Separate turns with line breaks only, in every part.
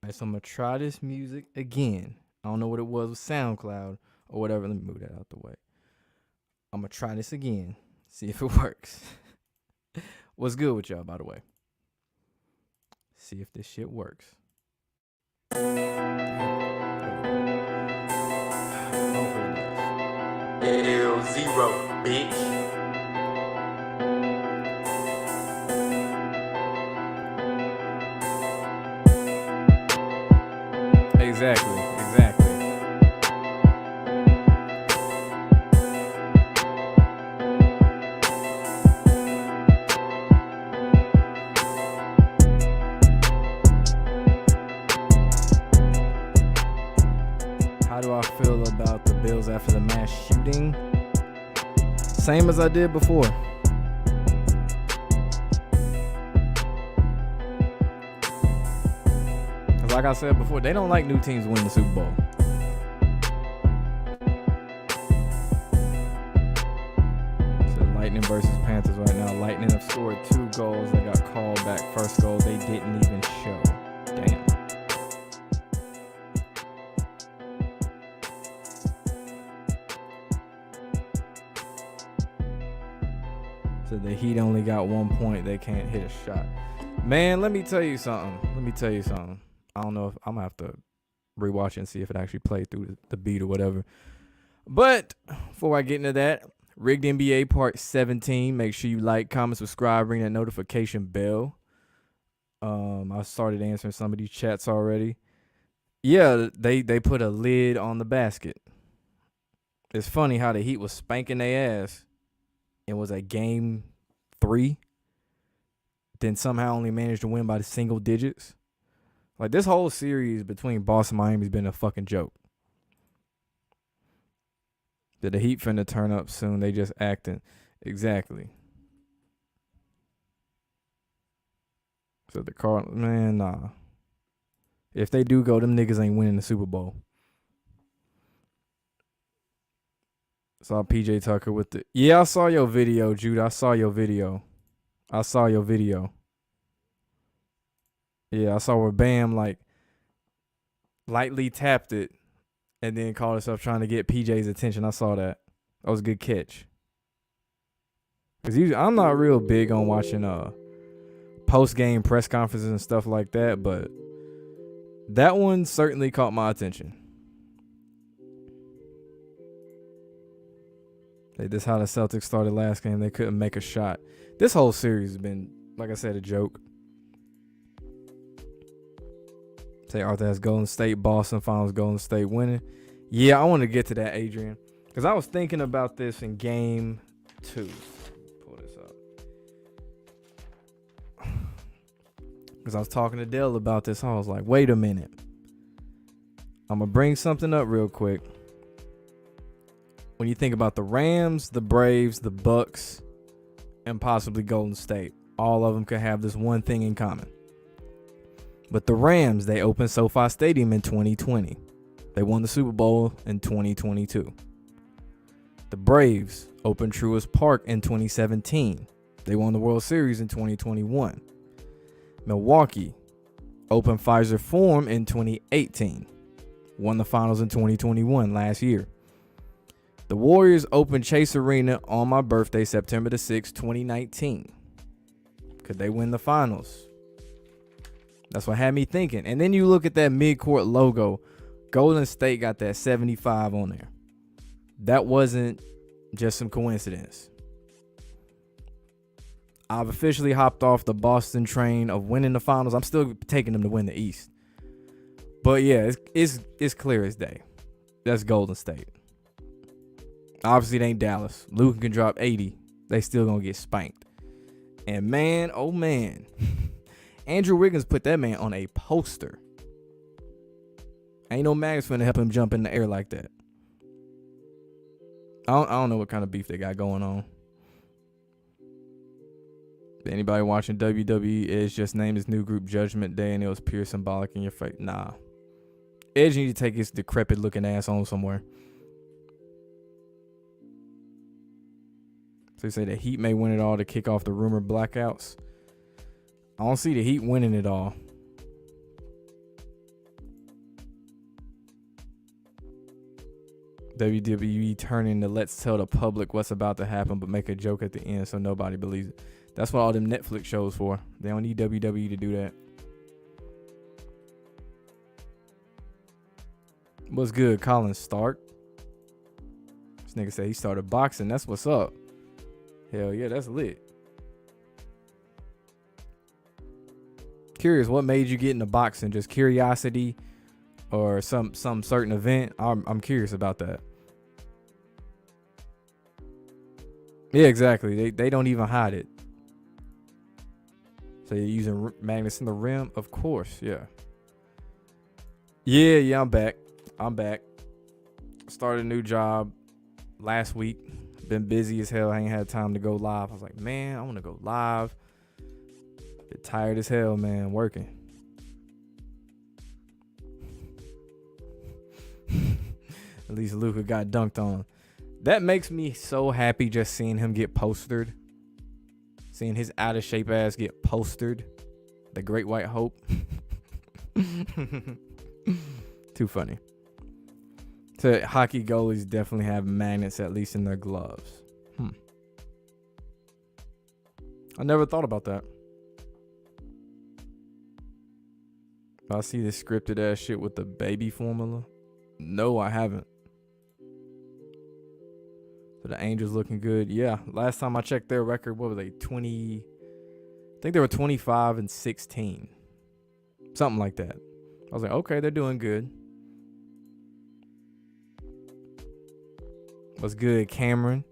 All right, so I'm gonna try this music again. I don't know what it was with SoundCloud or whatever. Let me move that out the way. I'm gonna try this again. See if it works. What's good with y'all, by the way? See if this shit works.
L0, bitch.
Exactly. How do I feel about the Bills after the mass shooting? Same as I did before. Because like I said before, they don't like new teams winning the Super Bowl. So Lightning versus Panthers right now. Lightning have scored 2 goals. They got called back. First goal they didn't even show. Damn. So the Heat only got 1 point. They can't hit a shot. Man, let me tell you something. I don't know if I'm going to have to rewatch it and see if it actually played through the beat or whatever. But before I get into that, Rigged NBA Part 17. Make sure you like, comment, subscribe, ring that notification bell. I started answering some of these chats already. Yeah, they put a lid on the basket. It's funny how the Heat was spanking their ass. It was a game 3. Then somehow only managed to win by the single digits. Like, this whole series between Boston and Miami has been a fucking joke. That the Heat finna turn up soon. They just acting. Exactly. So the Cardinals, man, nah. If they do go, them niggas ain't winning the Super Bowl. Saw PJ Tucker with the... Yeah, I saw your video, Jude. I saw your video. Yeah, I saw where Bam, like, lightly tapped it and then called herself trying to get PJ's attention. I saw that. That was a good catch. Because I'm not real big on watching post-game press conferences and stuff like that, but that one certainly caught my attention. This is how the Celtics started last game. They couldn't make a shot. This whole series has been, like I said, a joke. Say Arthur has Golden State, Boston Finals, Golden State winning. Yeah, I want to get to that, Adrian. Because I was thinking about this in game 2. Pull this up. Because I was talking to Dale about this. I was like, wait a minute. I'm going to bring something up real quick. When you think about the Rams, the Braves, the Bucks, and possibly Golden State, all of them could have this one thing in common. But the Rams, they opened SoFi Stadium in 2020. They won the Super Bowl in 2022. The Braves opened Truist Park in 2017. They won the World Series in 2021. Milwaukee opened Pfizer Forum in 2018. Won the finals in 2021 last year. The Warriors opened Chase Arena on my birthday, September the 6th, 2019. Could they win the finals? That's what had me thinking. And then you look at that midcourt logo. Golden State got that 75 on there. That wasn't just some coincidence. I've officially hopped off the Boston train of winning the finals. I'm still taking them to win the East. But yeah, it's clear as day. That's Golden State. Obviously, it ain't Dallas. Luka can drop 80. They still gonna get spanked. And man, oh man. Andrew Wiggins put that man on a poster. Ain't no mags finna help him jump in the air like that. I don't know what kind of beef they got going on. Anybody watching WWE, Edge just named his new group Judgment Day and it was pure symbolic in your face. Nah. Edge need to take his decrepit looking ass on somewhere. So they say the Heat may win it all to kick off the rumored blackouts. I don't see the Heat winning it all. WWE turning to let's tell the public what's about to happen, but make a joke at the end so nobody believes it. That's what all them Netflix shows for. They don't need WWE to do that. What's good, Colin Stark? This nigga said he started boxing. That's what's up. Hell yeah, that's lit. Curious, what made you get into boxing? Just curiosity, or some certain event? I'm curious about that. Yeah, exactly. They don't even hide it. So you're using magnets in the rim? Of course, yeah. Yeah, I'm back. Started a new job last week. Been busy as hell. I ain't had time to go live. I was like, man, I want to go live. Been tired as hell, man, working. At least Luka got dunked on. That makes me so happy just seeing him get postered. Seeing his out of shape ass get postered. The Great White Hope. Too funny. So hockey goalies definitely have magnets, at least in their gloves. I never thought about that. I see this scripted ass shit with the baby formula. No, I haven't. So the Angels looking good. Yeah, last time I checked their record, what were they? 20. I think they were 25-16. Something like that. I was like, okay, they're doing good. What's good, Cameron?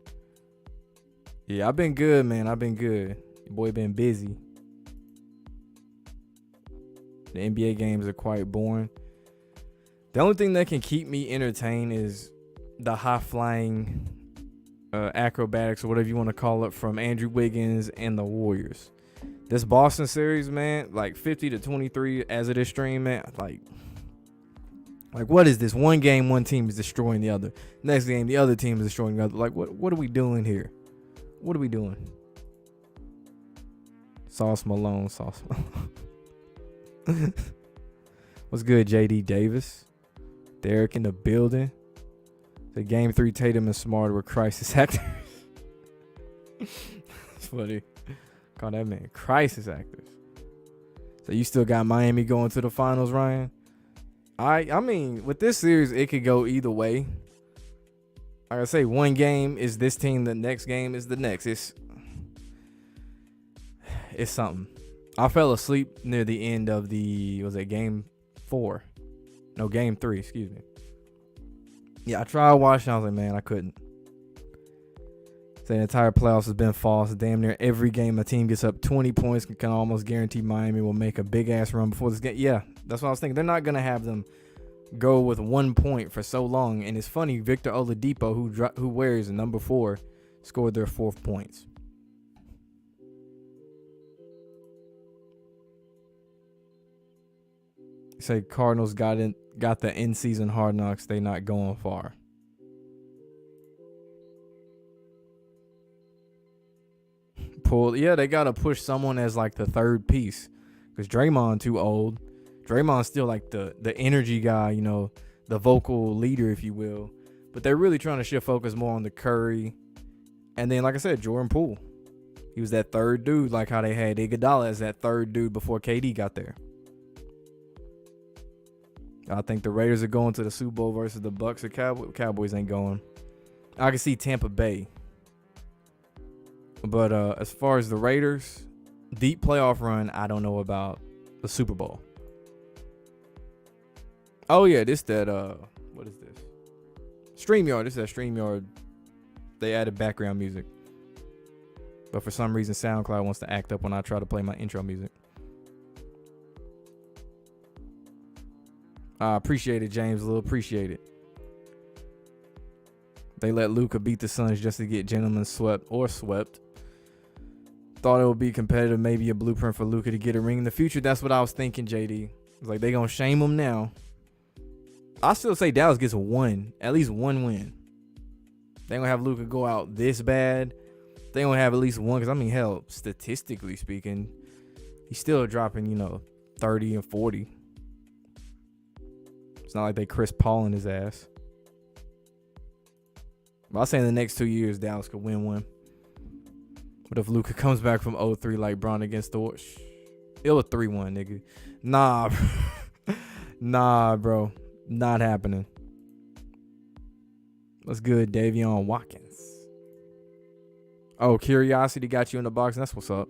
Yeah, I've been good, man. I've been good. Your boy been busy. The NBA games are quite boring. The only thing that can keep me entertained is the high-flying acrobatics, or whatever you want to call it, from Andrew Wiggins and the Warriors. This Boston series, man, like 50-23 as it is streamed, man, like what is this? One game, one team is destroying the other. Next game, the other team is destroying the other. Like, what are we doing here? What are we doing? Sauce Malone. What's good, JD Davis? Derek in the building. The game 3 Tatum and Smart were crisis actors. It's funny. Call that man crisis actors. So you still got Miami going to the finals, Ryan? I mean, with this series, it could go either way. Like I say, one game is this team, the next game is the next. It's something. I fell asleep near the end of game 4? No, game 3, excuse me. Yeah, I tried watching. I was like, man, I couldn't. So the entire playoffs has been false. Damn near every game a team gets up 20 points can almost guarantee Miami will make a big ass run before this game. Yeah, that's what I was thinking. They're not gonna have them go with 1 point for so long. And it's funny, Victor Oladipo, who wears number 4, scored their 4th points. Say Cardinals got the in-season Hard Knocks. They not going far. They gotta push someone as like the third piece, because Draymond too old. Draymond's still like the energy guy, you know, the vocal leader, if you will. But they're really trying to shift focus more on the Curry, and then like I said, Jordan Poole. He was that third dude, like how they had Iguodala as that third dude before KD got there. I think the Raiders are going to the Super Bowl versus the Bucks. The Cowboys ain't going. I can see Tampa Bay. But as far as the Raiders, deep playoff run, I don't know about the Super Bowl. Oh, yeah, what is this? StreamYard. This is that StreamYard. They added background music. But for some reason, SoundCloud wants to act up when I try to play my intro music. I appreciate it, James. A little appreciate it. They let Luka beat the Suns just to get gentlemen swept. Thought it would be competitive, maybe a blueprint for Luka to get a ring in the future. That's what I was thinking, JD. It's like they gonna shame him now. I still say Dallas gets at least one win. They gonna have Luka go out this bad. They gonna have at least one, because I mean, hell, statistically speaking, he's still dropping, 30 and 40. It's not like they Chris Paul in his ass. But I say in the next 2 years, Dallas could win one. What if Luka comes back from 0-3 like Bron against the Warriors? It was 3-1, nigga. Nah, bro. Nah, bro. Not happening. What's good, Davion Watkins? Oh, Curiosity got you in the box. That's what's up.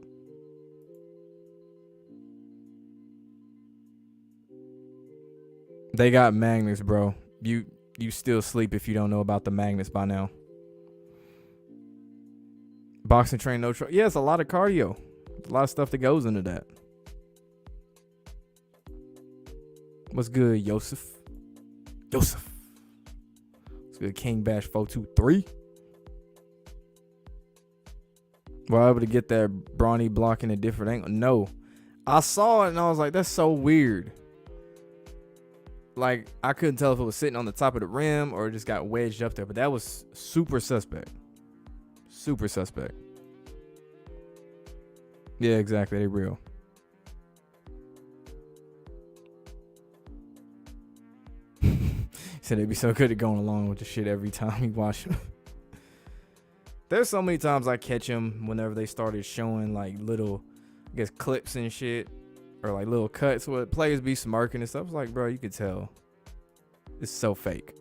They got magnets, bro. You still sleep if you don't know about the magnets by now. Boxing train, no trouble. Yeah, it's a lot of cardio. There's a lot of stuff that goes into that. What's good, Yosef? Yosef. What's good, King Bash 423? Were I able to get that Bronny blocking a different angle? No. I saw it and I was like, that's so weird. Like, I couldn't tell if it was sitting on the top of the rim or it just got wedged up there. But that was super suspect. Super suspect. Yeah, exactly. They real. Said they'd be so good at going along with the shit every time you watch them. There's so many times I catch them whenever they started showing like little, I guess, clips and shit. Or like little cuts where players be smirking and stuff. It's like, bro, you could tell. It's so fake.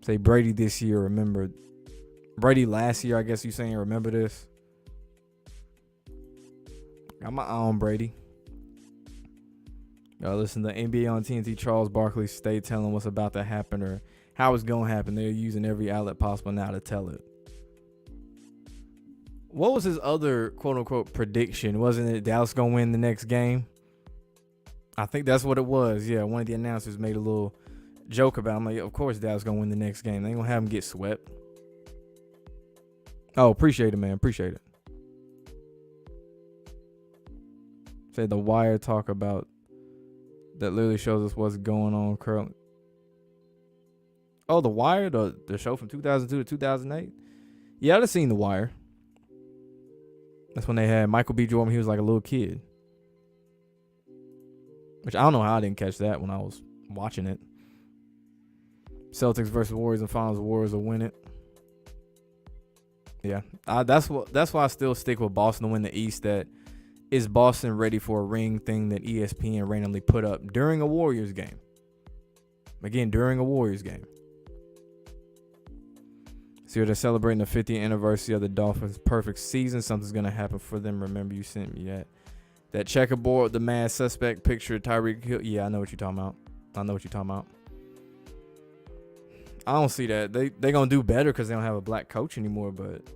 Say Brady this year, remember. Brady last year, I guess you saying, remember this. Got my eye on Brady. Y'all listen to NBA on TNT. Charles Barkley stay telling what's about to happen or how it's going to happen. They're using every outlet possible now to tell it. What was his other quote-unquote prediction? Wasn't it Dallas going to win the next game? I think that's what it was. Yeah, one of the announcers made a little joke about it. I'm like, of course Dallas going to win the next game. They ain't going to have him get swept. Oh, appreciate it, man. Appreciate it. Said the Wire talk about that literally shows us what's going on currently. Oh, The Wire? The show from 2002 to 2008? Yeah, I've seen The Wire. That's when they had Michael B. Jordan. He was like a little kid. Which I don't know how I didn't catch that when I was watching it. Celtics versus Warriors in finals. Warriors will win it. Yeah, that's why I still stick with Boston to win the East. That is Boston ready for a ring thing that ESPN randomly put up during a Warriors game. Again, during a Warriors game. So they're celebrating the 50th anniversary of the Dolphins' perfect season. Something's going to happen for them. Remember, you sent me that checkerboard, the mad suspect picture of Tyreek Hill. Yeah, I know what you're talking about. I don't see that. They going to do better because they don't have a black coach anymore. But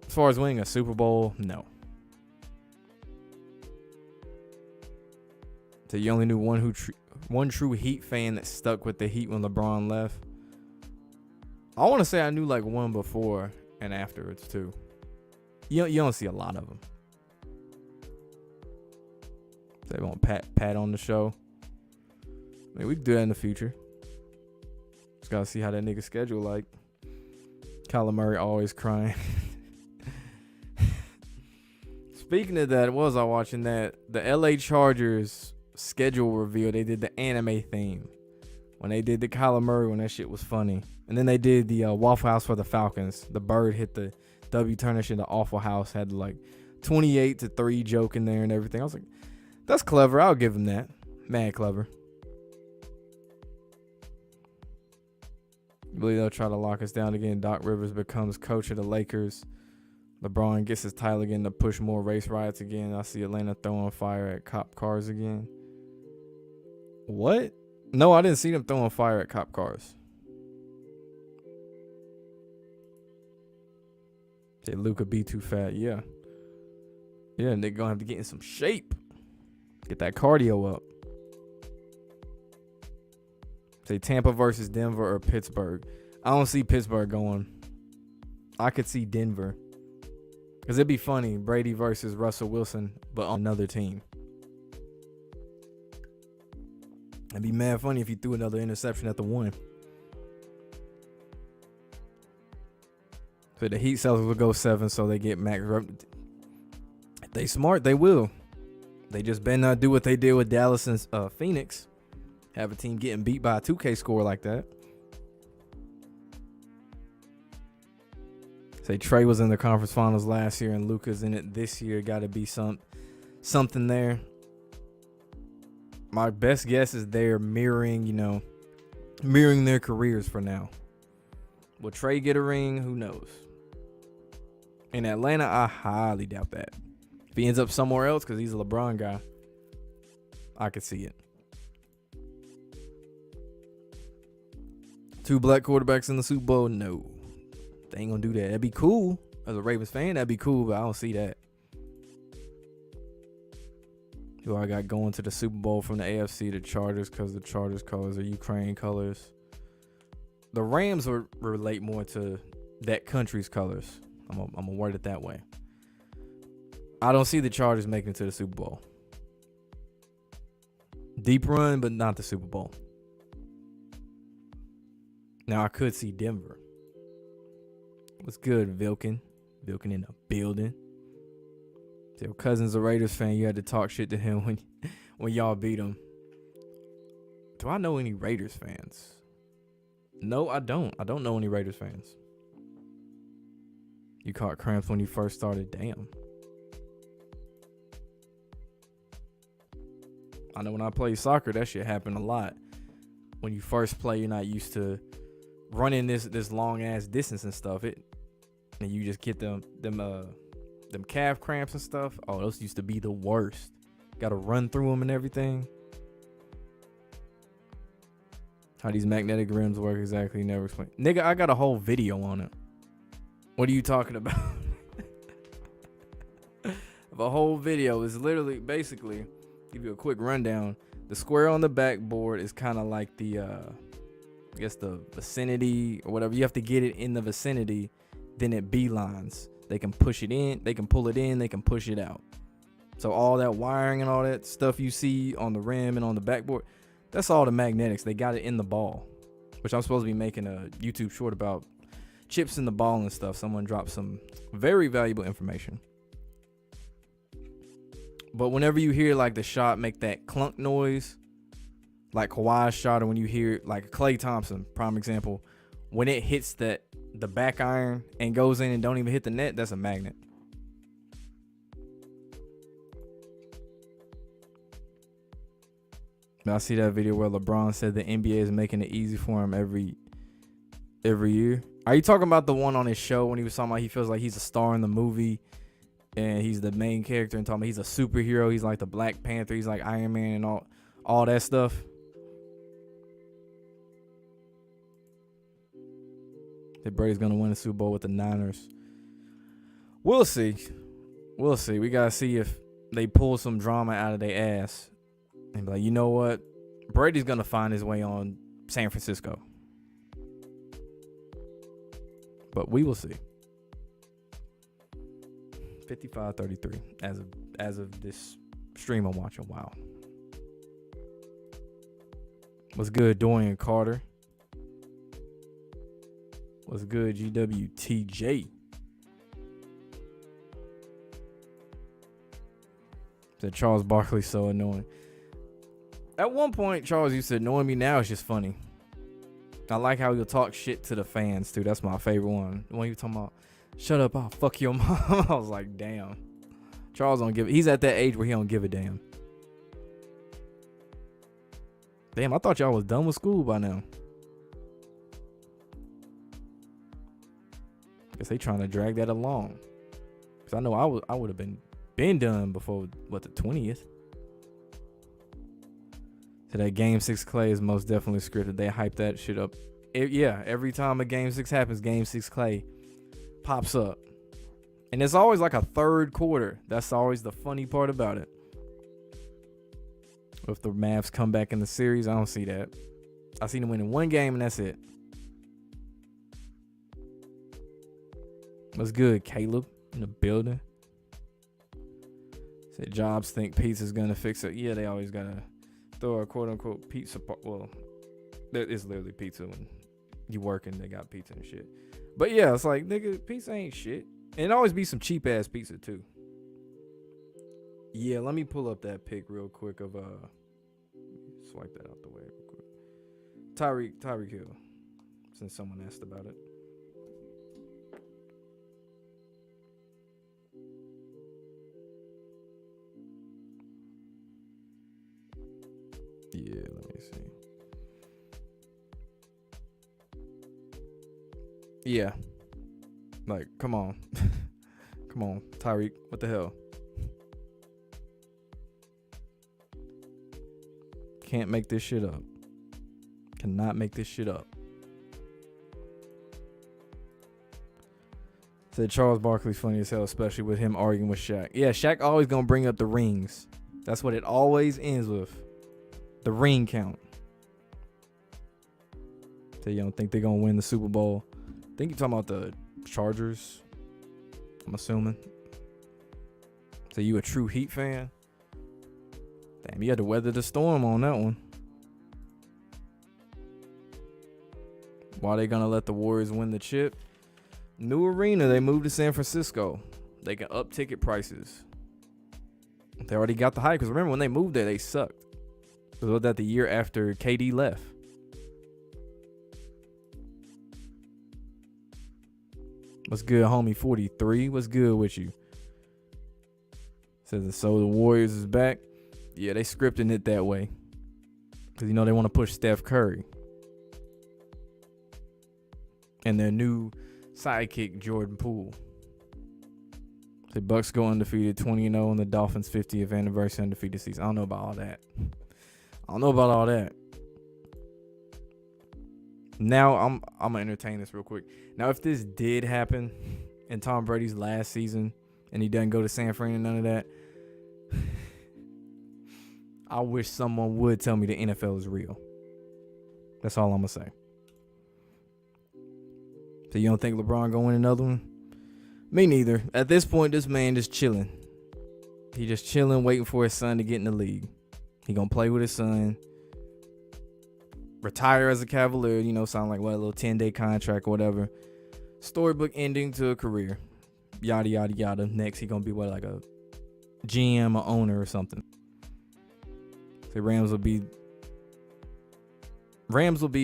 as far as winning a Super Bowl, no. So you only knew one true Heat fan that stuck with the Heat when LeBron left. I want to say I knew like one before and afterwards too. You don't see a lot of them. They want Pat on the show. I mean, we can do that in the future. Just gotta see how that nigga schedule like. Kyler Murray always crying. Speaking of that, what was I watching that? The LA Chargers schedule reveal. They did the anime theme. When they did the Kyler Murray one, that shit was funny. And then they did the Waffle House for the Falcons. The bird hit the W Turner shit. The Awful House had like 28-3 joke in there and everything. I was like, that's clever. I'll give him that. Mad clever. I believe they'll try to lock us down again. Doc Rivers becomes coach of the Lakers. LeBron gets his title again to push more race riots again. I see Atlanta throwing fire at cop cars again. What? No, I didn't see them throwing fire at cop cars. Say Luka be too fat. Yeah. Yeah, and they're going to have to get in some shape. Get that cardio up. Say Tampa versus Denver or Pittsburgh. I don't see Pittsburgh going. I could see Denver. Because it'd be funny. Brady versus Russell Wilson, but on another team. It'd be mad funny if you threw another interception at the one. So the Heat Celtics will go 7, so they get max. If they smart, they will. They just better not do what they did with Dallas and Phoenix. Have a team getting beat by a 2K score like that. Say Trey was in the conference finals last year and Luka's in it this year. Got to be something there. My best guess is they're mirroring their careers for now. Will Trey get a ring? Who knows? In Atlanta, I highly doubt that. If he ends up somewhere else because he's a LeBron guy, I could see it. 2 black quarterbacks in the Super Bowl? No. They ain't gonna do that. That'd be cool. As a Ravens fan, that'd be cool, but I don't see that. Who I got going to the Super Bowl from the AFC? The Chargers, because the Chargers colors are Ukraine colors. The Rams would relate more to that country's colors. I'm gonna word it that way. I don't see the Chargers making it to the Super Bowl. Deep run, but not the Super Bowl. Now, I could see Denver. What's good, Vilkin? Vilkin in the building. Your cousin's a Raiders fan. You had to talk shit to him when y'all beat him. Do I know any Raiders fans? No, I don't. I don't know any Raiders fans. You caught cramps when you first started? Damn. I know when I played soccer, that shit happened a lot. When you first play, you're not used to running this long ass distance and stuff. And you just get them calf cramps and stuff. Oh, those used to be the worst. Got to run through them and everything. How these magnetic rims work exactly, never explained. Nigga, I got a whole video on it. What are you talking about? The whole video is literally, basically, give you a quick rundown. The square on the backboard is kind of like the, I guess the vicinity or whatever. You have to get it in the vicinity, then it beelines. They can push it in, they can pull it in, they can push it out. So all that wiring and all that stuff you see on the rim and on the backboard, that's all the magnetics. They got it in the ball, which I'm supposed to be making a YouTube short about chips in the ball and stuff. Someone dropped some very valuable information. But whenever you hear like the shot make that clunk noise, like Kawhi's shot, or when you hear like Klay Thompson, prime example, when it hits the back iron and goes in and don't even hit the net, that's a magnet. I see that video where LeBron said the NBA is making it easy for him every year. Are you talking about the one on his show when he was talking about he feels like he's a star in the movie and he's the main character and talking about he's a superhero, he's like the Black Panther, he's like Iron Man and all that stuff? That Brady's gonna win the Super Bowl with the Niners. We'll see. We gotta see if they pull some drama out of their ass and be like, you know what? Brady's gonna find his way on San Francisco. But we will see. 55-33 as of this stream I'm watching. Wow. What's good, Dorian Carter? What's good, GWTJ? Said Charles Barkley so annoying. At one point, Charles used to annoy me. Now it's just funny. I like how he'll talk shit to the fans too. That's my favorite one. The one he was talking about, shut up, I'll fuck your mom. I was like, damn. Charles don't give. He's at that age where he don't give a damn. Damn, I thought y'all was done with school by now. Guess they trying to drag that along. Cause I know I would have been done before the 20th. So that Game 6 Clay is most definitely scripted. They hype that shit up. Every time a Game 6 happens, Game 6 Clay pops up. And it's always like a third quarter. That's always the funny part about it. If the Mavs come back in the series, I don't see that. I seen them winning one game and that's it. What's good, Caleb? In the building. Said Jobs think pizza's gonna fix it. Yeah, they always gotta throw a quote-unquote pizza part. Well, that is literally pizza when you working. They got pizza and shit. But yeah, it's like, nigga, pizza ain't shit. And it always be some cheap-ass pizza, too. Yeah, let me pull up that pic real quick of, swipe that out the way real quick. Tyreek Hill, since someone asked about it. Yeah, let me see. Yeah. Like, come on. Come on, Tyreek. What the hell? Can't make this shit up. Cannot make this shit up. Said Charles Barkley's funny as hell, especially with him arguing with Shaq. Yeah, Shaq always gonna bring up the rings. That's what it always ends with. The ring count. So you don't think they're gonna win the Super Bowl? I think you're talking about the Chargers. I'm assuming. So you a true Heat fan? Damn, you had to weather the storm on that one. Why they gonna let the Warriors win the chip? New arena, they moved to San Francisco. They can up ticket prices. They already got the hype. Because remember, when they moved there, they sucked. Was that the year after KD left? What's good, homie? 43. What's good with you? Says, so the Warriors is back. Yeah, they scripting it that way. Because, you know, they want to push Steph Curry. And their new sidekick, Jordan Poole. The Bucks go undefeated 20-0 on the Dolphins' 50th anniversary undefeated season. I don't know about all that. Now, I'm going to entertain this real quick. Now, if this did happen in Tom Brady's last season and he doesn't go to San Fran and none of that, I wish someone would tell me the NFL is real. That's all I'm going to say. So you don't think LeBron gonna win another one? Me neither. At this point, this man just chilling. He just chilling, waiting for his son to get in the league. He gonna play with his son. Retire as a Cavalier, you know, sound like what, a little 10-day contract or whatever. Storybook ending to a career. Yada, yada, yada. Next, he gonna be what, like a GM or owner or something. So Rams will be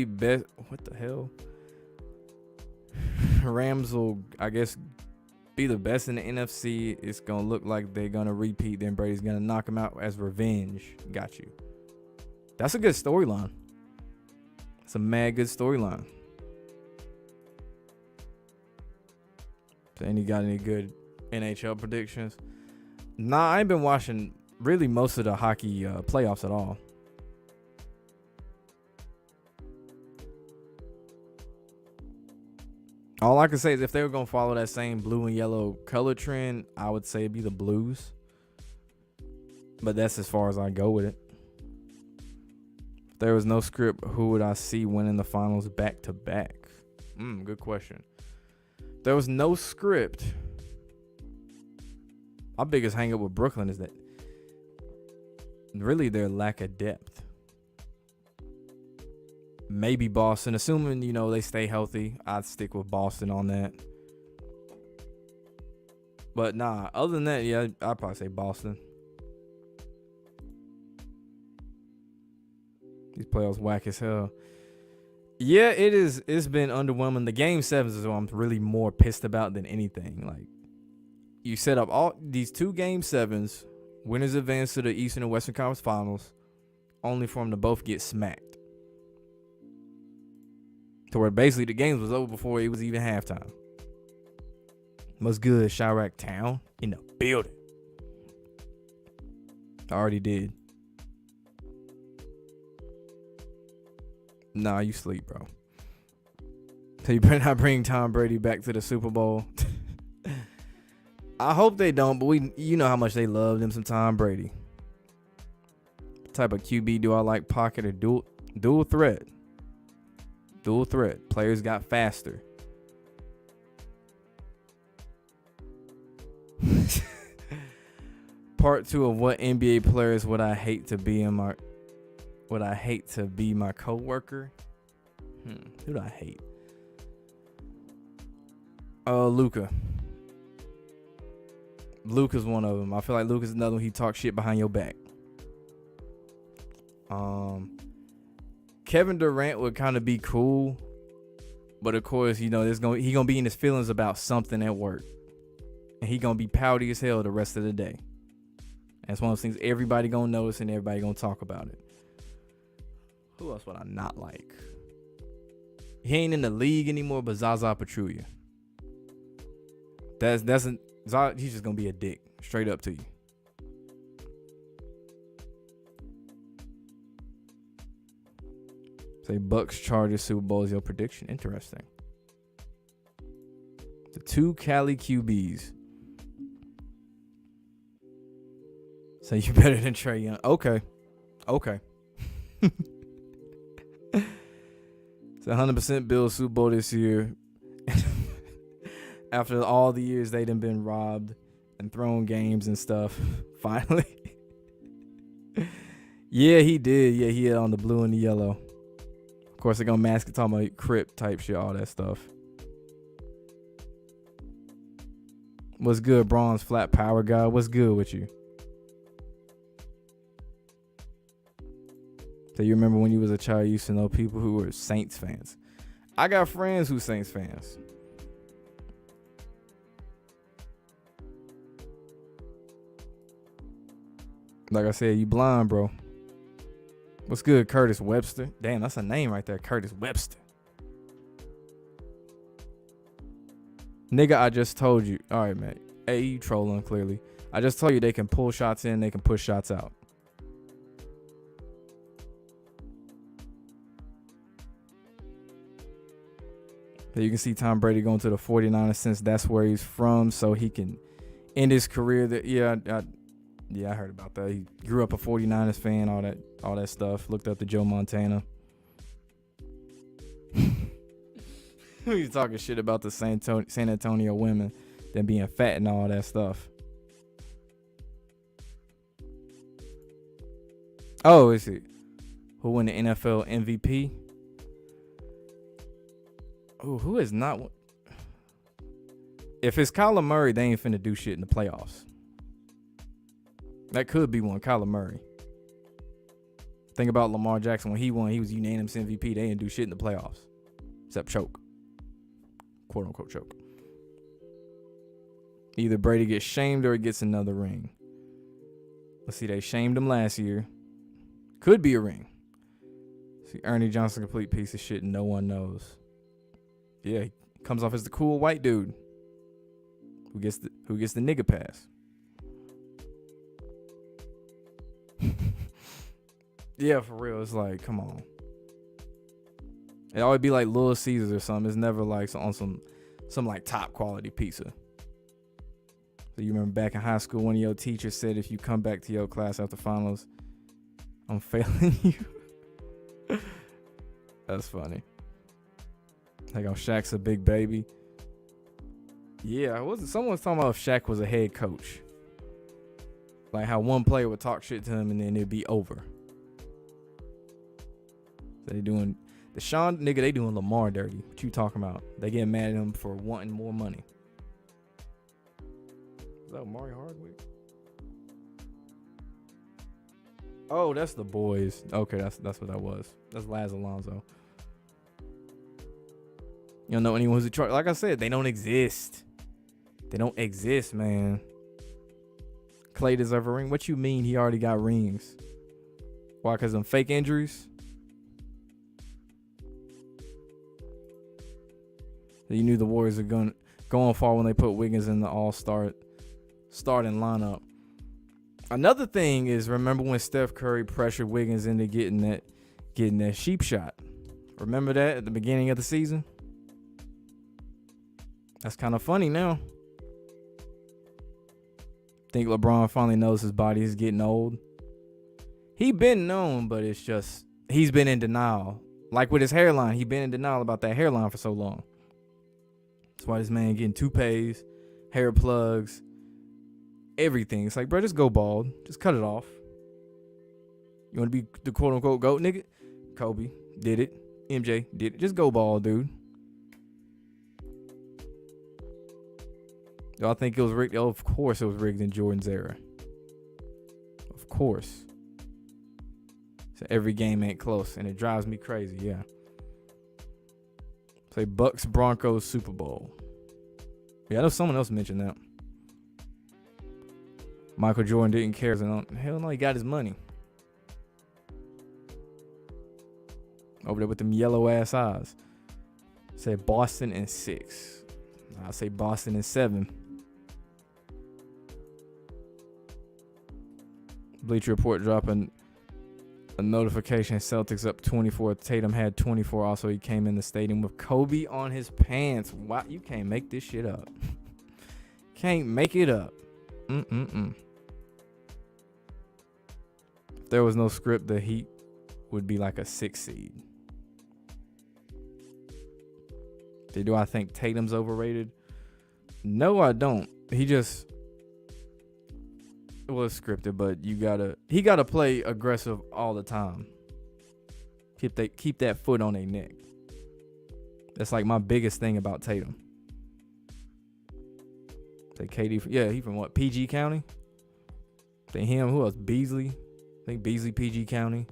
best. What the hell? Rams will, I guess, be the best in the NFC. It's going to look like they're going to repeat. Then Brady's going to knock them out as revenge. Got you. That's a good storyline. It's a mad good storyline. So, any got any good NHL predictions? Nah, I ain't been watching really most of the hockey playoffs at all. All I can say is if they were going to follow that same blue and yellow color trend, I would say it'd be the Blues. But that's as far as I go with it. If there was no script, who would I see winning the finals back to back? Good question. If there was no script, my biggest hang up with Brooklyn is that really their lack of depth. Maybe Boston, assuming, you know, they stay healthy. I'd stick with Boston on that. But nah, other than that, yeah, I'd probably say Boston. These playoffs whack as hell. Yeah, it is. It's been underwhelming. The game 7s is what I'm really more pissed about than anything. Like, you set up all these 2 game 7s, winners advance to the Eastern and Western Conference Finals, only for them to both get smacked. To where basically the games was over before it was even halftime. What's good, Chirac Town? In the building. I already did. Nah, you sleep, bro. So you better not bring Tom Brady back to the Super Bowl. I hope they don't, but you know how much they love them some Tom Brady. What type of QB do I like? Pocket or dual threat? Dual threat. Players got faster. Part 2 of what NBA players would I hate to be my coworker? Who do I hate? Luka. Luka's one of them. I feel like Luka's another one. He talks shit behind your back. Kevin Durant would kind of be cool, but of course, you know, he gonna be in his feelings about something at work, and he gonna be pouty as hell the rest of the day. That's one of those things everybody gonna notice and everybody gonna talk about it. Who else would I not like? He ain't in the league anymore, but Zaza Pachulia. He's just gonna be a dick, straight up to you. Say Bucks, Chargers, Super Bowl is your prediction. Interesting. The two Cali QBs. Say you better than Trey Young. Okay. It's 100% Bills Super Bowl this year. After all the years they done been robbed and thrown games and stuff. Finally. Yeah, he did. Yeah, he had on the blue and the yellow. Of course, they're gonna mask it, talking about Crip type shit, all that stuff. What's good, Bronze Flat Power Guy? What's good with you? So you remember when you was a child, you used to know people who were Saints fans. I got friends who Saints fans. Like I said, you blind, bro. What's good, Curtis Webster? Damn, that's a name right there, Curtis Webster. Nigga, I just told you. All right, man. Hey, you trolling, clearly. I just told you they can pull shots in, they can push shots out. So you can see Tom Brady going to the 49ers since that's where he's from, so he can end his career. I heard about that. He grew up a 49ers fan, all that stuff. Looked up to Joe Montana. He's talking shit about the San Antonio women, them being fat and all that stuff. Oh, is it? Who won the NFL MVP? Oh, who is not? If it's Kyler Murray, they ain't finna do shit in the playoffs. That could be one, Kyler Murray. Think about Lamar Jackson. When he won, he was unanimous MVP. They didn't do shit in the playoffs. Except choke. Quote unquote choke. Either Brady gets shamed or he gets another ring. Let's see, they shamed him last year. Could be a ring. See, Ernie Johnson, complete piece of shit, and no one knows. Yeah, he comes off as the cool white dude who gets the nigga pass. Yeah, for real. It's like, come on. It always be like Little Caesars or something. It's never like on some like top quality pizza. So you remember back in high school, one of your teachers said, if you come back to your class after finals, I'm failing you. That's funny. Like, oh, Shaq's a big baby. Yeah, someone was talking about if Shaq was a head coach. Like how one player would talk shit to him and then it'd be over. So they doing the Sean nigga, they doing Lamar dirty. What you talking about? They getting mad at him for wanting more money. Is that Mario Hardwick? Oh, that's the boys. Okay, that's what that was. That's Laz Alonso. You don't know anyone who's a Charger. Like I said, they don't exist. They don't exist, man. Clay deserve a ring. What you mean he already got rings? Why? Because of fake injuries? You knew the Warriors are going far when they put Wiggins in the all-star starting lineup. Another thing is, remember when Steph Curry pressured Wiggins into getting that sheep shot? Remember that at the beginning of the season? That's kind of funny now. Think LeBron finally knows his body is getting old. He been known, but it's just he's been in denial. Like with his hairline, he been in denial about that hairline for so long. That's why this man getting toupees, hair plugs, everything. It's like, bro, just go bald. Just cut it off. You want to be the quote-unquote GOAT, nigga? Kobe did it. MJ did it. Just go bald, dude. Do I think it was rigged? Oh, of course it was rigged in Jordan's era. Of course. So every game ain't close, and it drives me crazy, yeah. Say Bucks Broncos Super Bowl. Yeah, I know someone else mentioned that. Michael Jordan didn't care. Hell no, he got his money. over there with them yellow ass eyes. Said Boston in 6. I'll say Boston in 7. Bleacher Report dropping a notification. Celtics up 24. Tatum had 24. Also, he came in the stadium with Kobe on his pants. Wow, you can't make this shit up. Can't make it up. If there was no script, the Heat would be like a 6 seed. Do I think Tatum's overrated? No, I don't. He just was scripted, but he gotta play aggressive all the time. Keep that foot on their neck. That's like my biggest thing about Tatum. Say KD, he from what? PG County? Say him. Who else? Beasley. I think Beasley, PG County.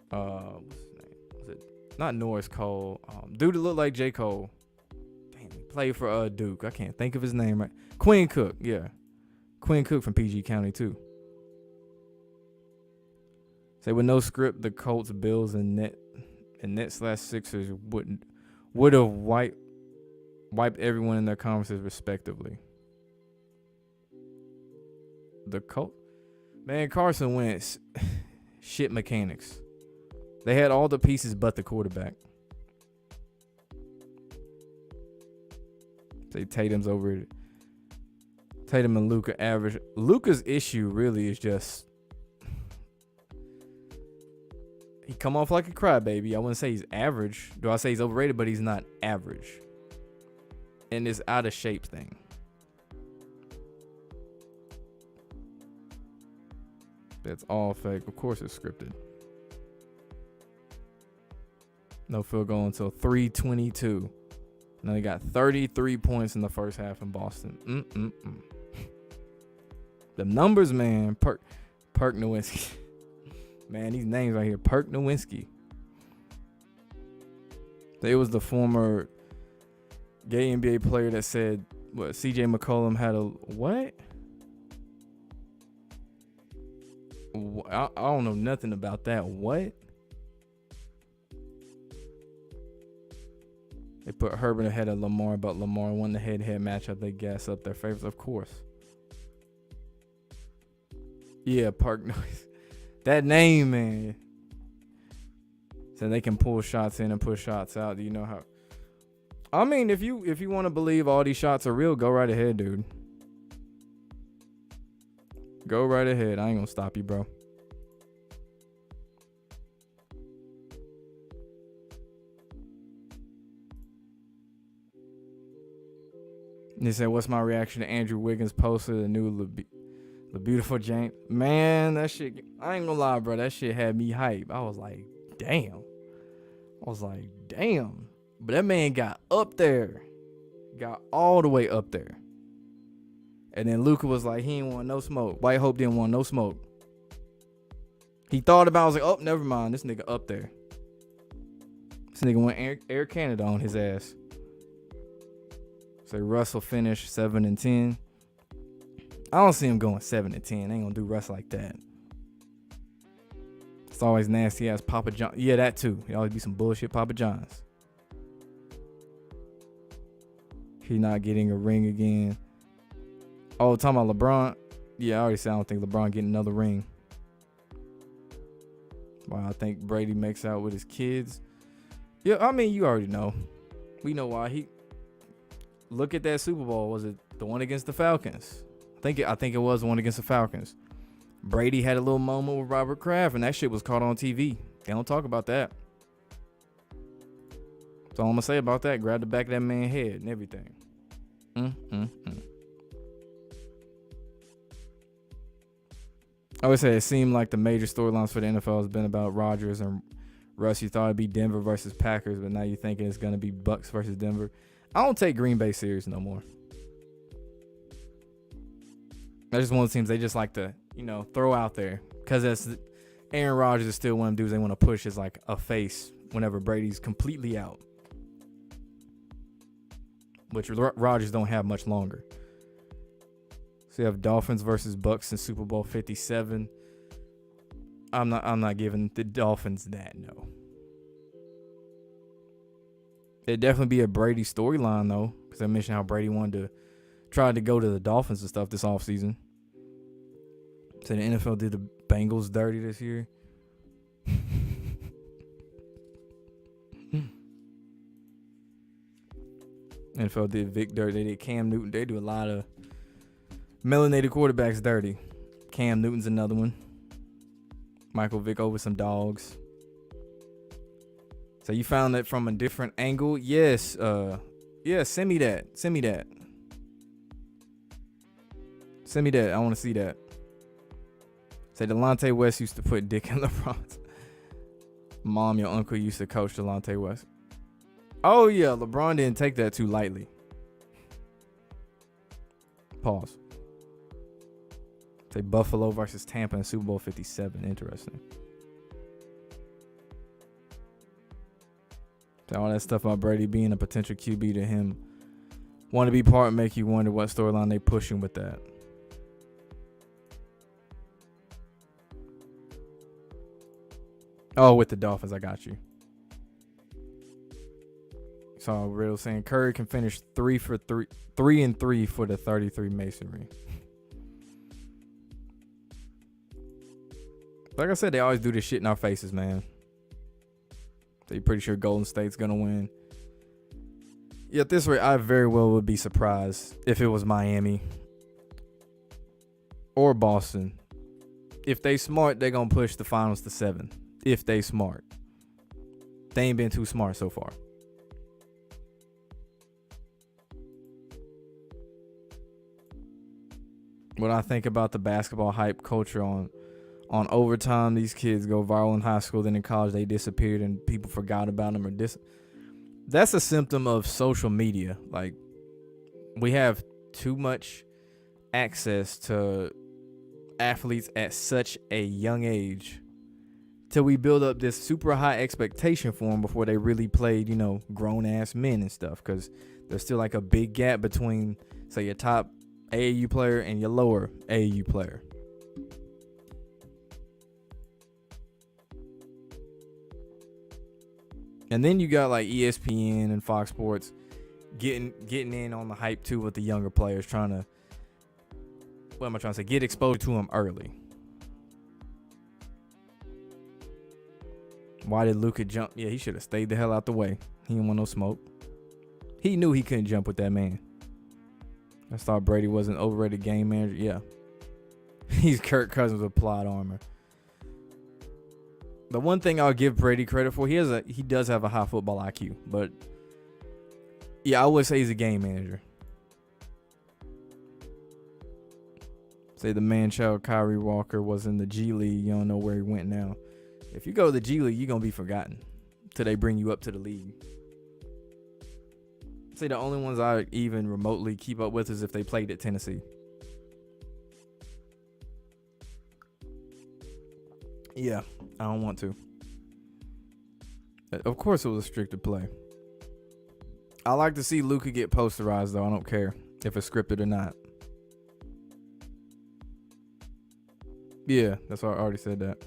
What's his name? Was it not Norris Cole? Dude that looked like J. Cole. Damn, he played for Duke. I can't think of his name right. Quinn Cook, yeah. Quinn Cook from PG County too. Say with no script, the Colts, Bills, and Nets/Sixers would have wiped everyone in their conferences respectively. The Colts, man, Carson Wentz, shit mechanics. They had all the pieces but the quarterback. Say Tatum's over it. Tatum and Luka average. Luka's issue really is just he come off like a crybaby. I wouldn't say he's average. Do I say he's overrated? But he's not average. And this out of shape thing. That's all fake. Of course it's scripted. No field goal until 3:22. Now they got 33 points in the first half in Boston. The numbers, man. Perk Nowinski. Man, these names right here. Perk Nowinski. It was the former gay NBA player that said, what, CJ McCollum had a, what? I don't know nothing about that. What? They put Herbert ahead of Lamar, but Lamar won the head-to-head matchup. They gas up their favorites, of course. Yeah, Park Noise. That name, man. So they can pull shots in and push shots out. Do you know how? I mean, if you want to believe all these shots are real, go right ahead, dude. Go right ahead. I ain't gonna stop you, bro. They said, what's my reaction to Andrew Wiggins posted the new The Beautiful James? Man, that shit, I ain't gonna lie, bro. That shit had me hype. I was like, damn. But that man got up there. Got all the way up there. And then Luka was like, he ain't want no smoke. White Hope didn't want no smoke. He thought about it, I was like, oh, never mind. This nigga up there. This nigga went Air Canada on his ass. So Russell finished 7-10. I don't see him going 7-10. Ain't gonna do Russ like that. It's always nasty ass Papa John. Yeah, that too. It always be some bullshit Papa John's. He not getting a ring again. Oh, talking about LeBron. Yeah, I already said I don't think LeBron getting another ring. Wow, I think Brady makes out with his kids. Yeah, I mean, you already know. We know why. He look at that Super Bowl. Was it the one against the Falcons? I think it was the one against the Falcons. Brady had a little moment with Robert Kraft, and that shit was caught on TV. They don't talk about that. That's all I'm gonna say about that. Grab the back of that man's head and everything. I would say it seemed like the major storylines for the NFL has been about Rodgers and Russ. You thought it'd be Denver versus Packers, but now you're thinking it's gonna be Bucks versus Denver. I don't take Green Bay serious no more. That's just one of the teams they just like to, throw out there. Because that's Aaron Rodgers is still one of them dudes they want to push as like a face whenever Brady's completely out. Which Rodgers don't have much longer. So you have Dolphins versus Bucks in Super Bowl 57. I'm not giving the Dolphins that, no. It'd definitely be a Brady storyline though, because I mentioned how Brady tried to go to the Dolphins and stuff this offseason. So the NFL did the Bengals dirty this year. NFL did Vic dirty. They did Cam Newton. They do a lot of melanated quarterbacks dirty. Cam Newton's another one. Michael Vick over some dogs. So you found that from a different angle? Yes. Yeah, send me that. Send me that. I want to see that. Say Delonte West used to put dick in LeBron's. Mom, your uncle used to coach Delonte West. Oh yeah, LeBron didn't take that too lightly. Pause. Say Buffalo versus Tampa in Super Bowl 57. Interesting. So all that stuff about Brady being a potential QB to him want to be part make you wonder what storyline they pushing with that. Oh, with the Dolphins, I got you. Saw Riddle saying Curry can finish 3 and 3 for the 33 Masonry. Like I said, they always do this shit in our faces, man. So you're pretty sure Golden State's gonna win. Yeah, at this rate, I very well would be surprised if it was Miami or Boston. If they smart, they gonna push the finals to 7. If they smart. They ain't been too smart so far. What I think about the basketball hype culture on overtime, these kids go viral in high school, then in college they disappeared and people forgot about them that's a symptom of social media. Like, we have too much access to athletes at such a young age till we build up this super high expectation for them before they really played, grown ass men and stuff, because there's still like a big gap between, say, your top AAU player and your lower AAU player. And then you got like ESPN and Fox Sports getting in on the hype too with the younger players, get exposed to them early. Why did Luka jump? Yeah, he should have stayed the hell out the way. He didn't want no smoke. He knew he couldn't jump with that man. I thought Brady was an overrated game manager. Yeah. He's Kirk Cousins with plot armor. The one thing I'll give Brady credit for, he does have a high football IQ, but yeah, I would say he's a game manager. Say the man-child Kyrie Walker was in the G League. You don't know where he went now. If you go to the G League, you're going to be forgotten till they bring you up to the league. Say the only ones I even remotely keep up with is if they played at Tennessee. Yeah, I don't want to. Of course it was a stricter play. I like to see Luka get posterized, though. I don't care if it's scripted or not. Yeah, that's why I already said that.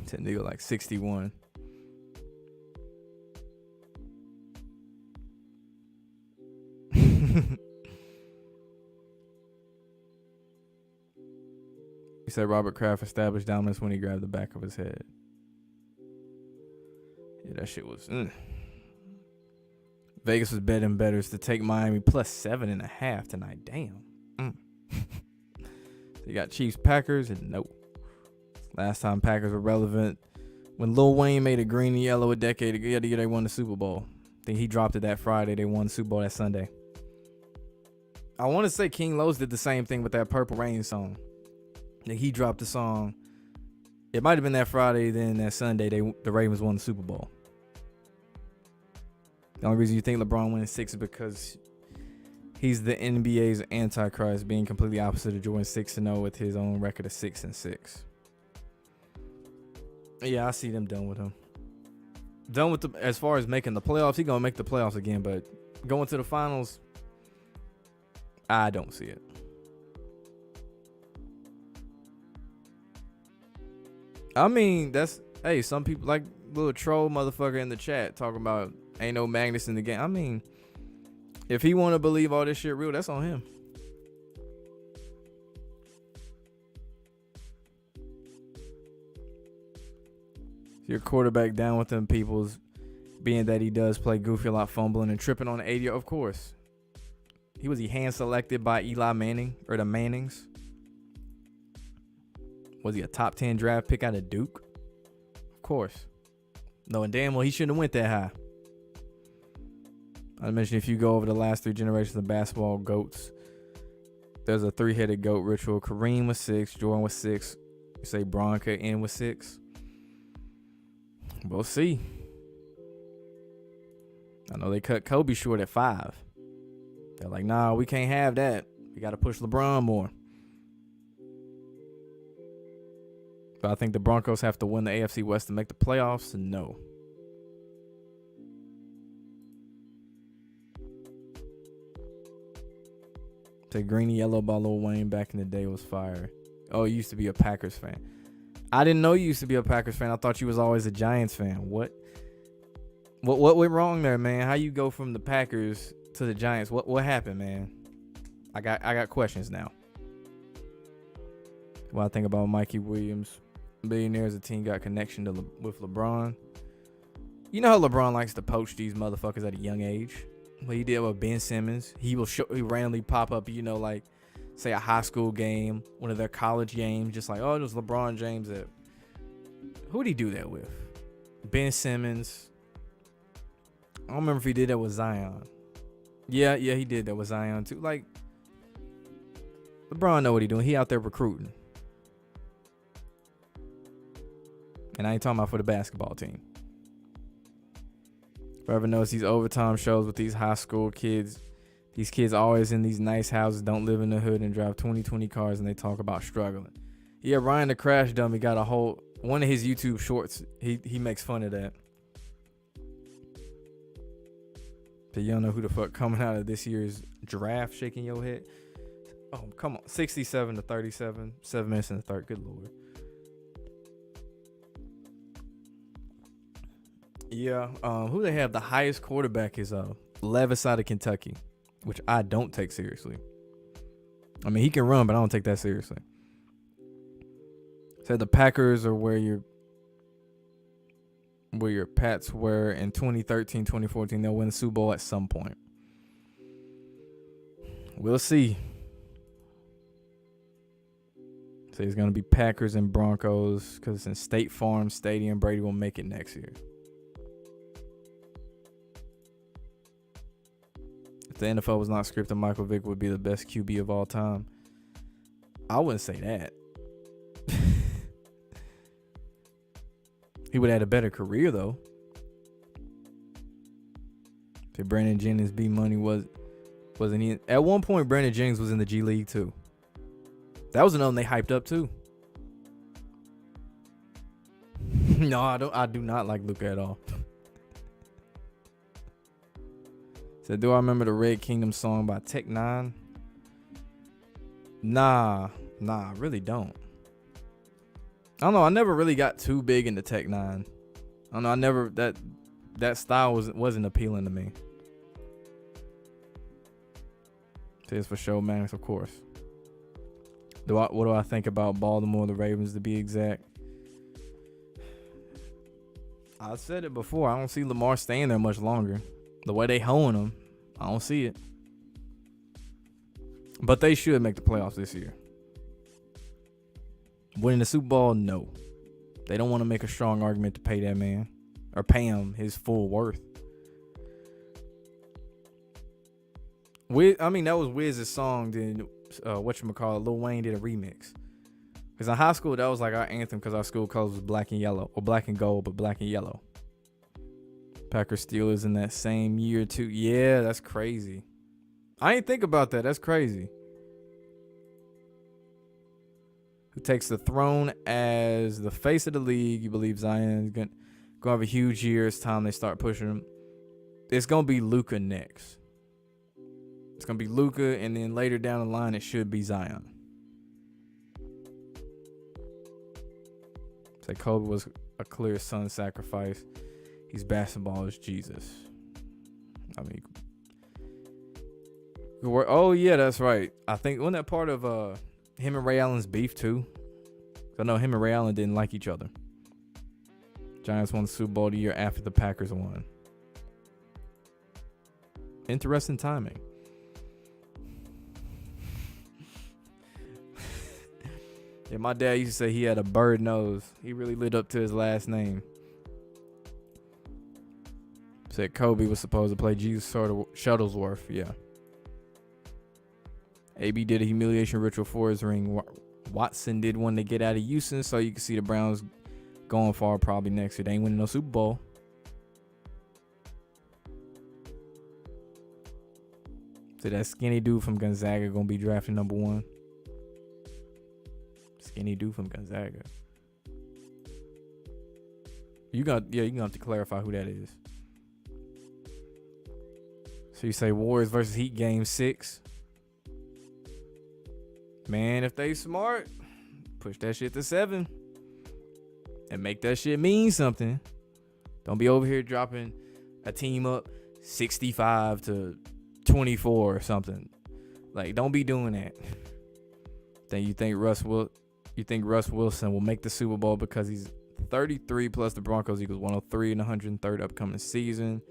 That nigga like 61. He said Robert Kraft established dominance when he grabbed the back of his head. Yeah, that shit was... Vegas was betting bettors to take Miami plus 7.5 tonight. Damn. You got Chiefs Packers, and nope. Last time Packers were relevant, when Lil Wayne made it green and yellow a decade ago, they won the Super Bowl. I think he dropped it that Friday. They won the Super Bowl that Sunday. I want to say King Lowe's did the same thing with that Purple Rain song. He dropped the song. It might have been that Friday, then that Sunday, the Ravens won the Super Bowl. The only reason you think LeBron won 6 is because he's the NBA's antichrist, being completely opposite of Jordan 6-0 with his own record of 6-6. Yeah, I see them done with him. Done with as far as making the playoffs. He's gonna make the playoffs again, but going to the finals, I don't see it. I mean, hey, some people like little troll motherfucker in the chat talking about ain't no Magnus in the game. I mean, if he want to believe all this shit real, that's on him. Your quarterback down with them people's, being that he does play goofy a lot, fumbling and tripping on the 80. Of course. He hand selected by Eli Manning or the Mannings. Was he a top 10 draft pick out of Duke? Of course. No, and damn well he shouldn't have went that high. I mentioned if you go over the last 3 generations of basketball goats, there's a 3-headed goat ritual. Kareem was 6, Jordan was 6. You say Bron could end with 6. We'll see. I know they cut Kobe short at 5. They're like, nah, we can't have that. We got to push LeBron more. But I think the Broncos have to win the AFC West to make the playoffs. No. Say Green and Yellow by Lil Wayne back in the day was fire. Oh, you used to be a Packers fan. I didn't know you used to be a Packers fan. I thought you was always a Giants fan. What went wrong there, man? How you go from the Packers to the Giants? What happened, man? I got questions now. What I think about Mikey Williams, billionaires, the team got connection with LeBron. You know how LeBron likes to poach these motherfuckers at a young age. What he did with Ben Simmons, he randomly pop up, like say a high school game, one of their college games, just like, oh, it was LeBron James. Who'd he do that with? Ben Simmons. I don't remember if he did that with Zion. Yeah, he did that with Zion too. Like, LeBron know what he doing. He out there recruiting. And I ain't talking about for the basketball team. If I ever notice these overtime shows with these high school kids, these kids always in these nice houses, don't live in the hood, and drive 2020 cars, and they talk about struggling. Yeah, Ryan the Crash Dummy got one of his YouTube shorts. He makes fun of that. So you don't know who the fuck coming out of this year's draft shaking your head. Oh, come on. 67-37. 7 minutes in the third. Good Lord. Yeah. Who they have the highest quarterback is Levis out of Kentucky, which I don't take seriously. I mean, he can run, but I don't take that seriously. Said the Packers are where your Pats were in 2013, 2014. They'll win the Super Bowl at some point. We'll see. So it's going to be Packers and Broncos because it's in State Farm Stadium. Brady will make it next year. If the NFL was not scripted, Michael Vick would be the best QB of all time. I wouldn't say that. He would have had a better career, though. If Brandon Jennings B Money wasn't he? At one point, Brandon Jennings was in the G League too. That was another one they hyped up too. No, I do not like Luka at all. Said, do I remember the Red Kingdom song by Tech Nine? Nah, I really don't. I don't know. I never really got too big into Tech Nine. I don't know. I never that style wasn't appealing to me. Says for show, Max, of course. What do I think about Baltimore, the Ravens, to be exact? I said it before. I don't see Lamar staying there much longer. The way they hoeing him, I don't see it. But they should make the playoffs this year. Winning the Super Bowl, no. They don't want to make a strong argument to pay that man or pay him his full worth. That was Wiz's song. Then whatchamacallit, Lil Wayne did a remix. Because in high school, that was like our anthem because our school colors was black and yellow. Or black and gold, but black and yellow. Packers Steelers in that same year too. Yeah, that's crazy. I ain't think about that. That's crazy. Who takes the throne as the face of the league? You believe Zion's going to have a huge year. It's time they start pushing him. It's going to be Luka next. It's going to be Luka, and then later down the line, it should be Zion. Say Kobe was a clear son sacrifice. He's basketball is Jesus. I mean, oh yeah, that's right. I think wasn't that part of him and Ray Allen's beef too? I know him and Ray Allen didn't like each other. Giants won the Super Bowl the year after the Packers won. Interesting timing. Yeah, my dad used to say he had a bird nose. He really lived up to his last name. Said Kobe was supposed to play Jesus Shuttlesworth. Yeah. AB did a humiliation ritual for his ring. Watson did one to get out of Houston, so you can see the Browns going far probably next year. They ain't winning no Super Bowl. So that skinny dude from Gonzaga gonna be drafted number 1. Skinny dude from Gonzaga. You gonna have to clarify who that is. So you say Warriors versus Heat game 6. Man, if they smart, push that shit to 7 and make that shit mean something. Don't be over here dropping a team up 65-24 or something. Like, don't be doing that. Then you think Russ Wilson will make the Super Bowl because he's 33 plus the Broncos equals 103 in the 103rd upcoming season.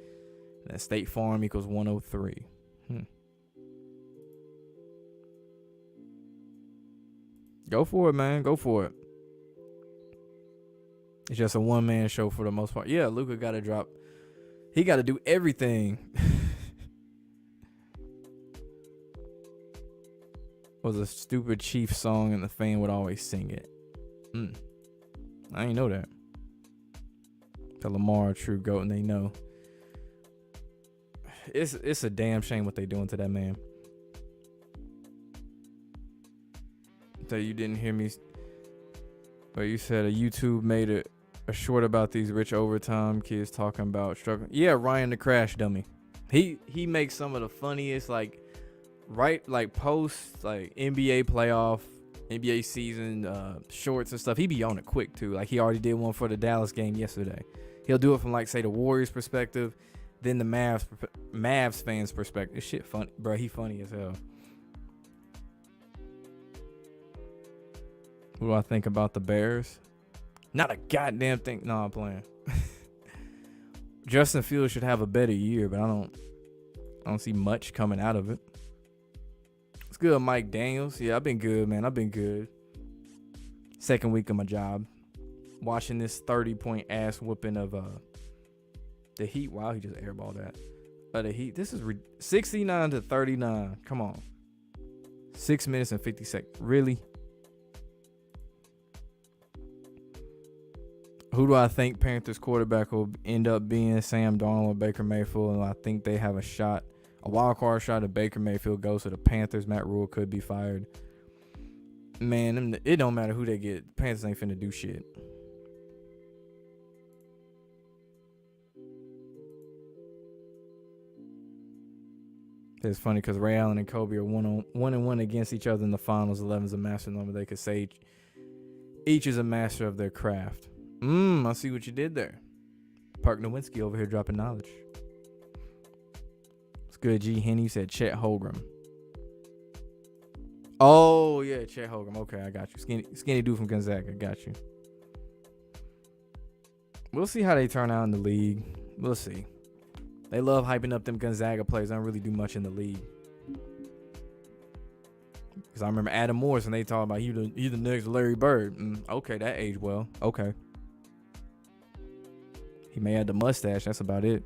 And that State Farm equals 103. Go for it, man. Go for it. It's just a one-man show for the most part. Yeah, Luka got to drop. He got to do everything. Was a stupid Chiefs song and the fan would always sing it. I ain't know that. Tell Lamar a true GOAT and they know. It's a damn shame what they doing to that man. That you didn't hear me, but you said a YouTube made a short about these rich overtime kids talking about struggling. Yeah, Ryan the Crash Dummy. He makes some of the funniest post NBA playoff, NBA season shorts and stuff. He be on it quick too. Like he already did one for the Dallas game yesterday. He'll do it from say the Warriors perspective, then the Mavs fans perspective. This shit funny, bro. He funny as hell. What do I think about the Bears? Not a goddamn thing. No, I'm playing. Justin Fields should have a better year, but I don't see much coming out of it. It's good, Mike Daniels. Yeah, I've been good, man. I've been good. Second week of my job. Watching this 30-point ass whooping of the Heat. Wow, he just airballed that. The Heat. This is 69-39. Come on. 6 minutes and 50 seconds. Really? Who do I think Panthers quarterback will end up being? Sam Darnold or Baker Mayfield? And I think they have a wild card shot if Baker Mayfield goes to the Panthers. Matt Rule could be fired. Man, it don't matter who they get. Panthers ain't finna do shit. It's funny because Ray Allen and Kobe are 1-1 against each other in the finals. 11's a master number. They could say each is a master of their craft. I see what you did there. Park Nowinski over here dropping knowledge. It's good, G. Henny said Chet Holmgren. Oh, yeah, Chet Holmgren. Okay, I got you. Skinny dude from Gonzaga. Got you. We'll see how they turn out in the league. We'll see. They love hyping up them Gonzaga players. They don't really do much in the league. Because I remember Adam Morris and they talk about he the next Larry Bird. Okay, that aged well. Okay. He may have the mustache. That's about it.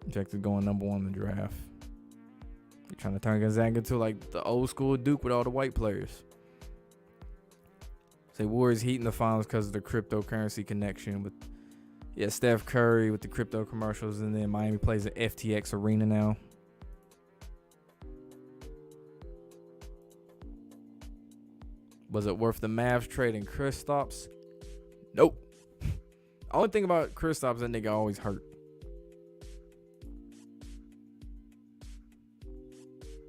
Jackson's going number 1 in the draft. You're trying to turn Gonzaga into like the old school Duke with all the white players. Say Warriors Heat in the finals because of the cryptocurrency connection with Steph Curry with the crypto commercials, and then Miami plays the FTX arena now. Was it worth the Mavs trading Kristaps? Nope. Only thing about Kristaps, that nigga always hurt.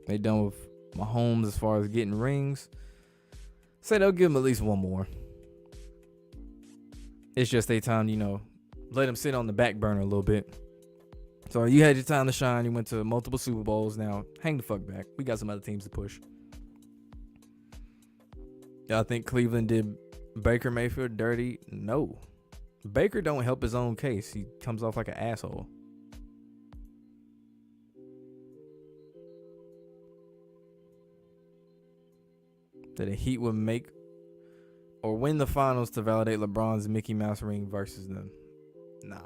They done with Mahomes as far as getting rings. Say they'll give him at least one more. It's just their time, let him sit on the back burner a little bit. So you had your time to shine. You went to multiple Super Bowls. Now hang the fuck back. We got some other teams to push. Y'all think Cleveland did Baker Mayfield dirty? No. Baker don't help his own case. He comes off like an asshole. That the Heat would make or win the finals to validate LeBron's Mickey Mouse ring versus them. Nah.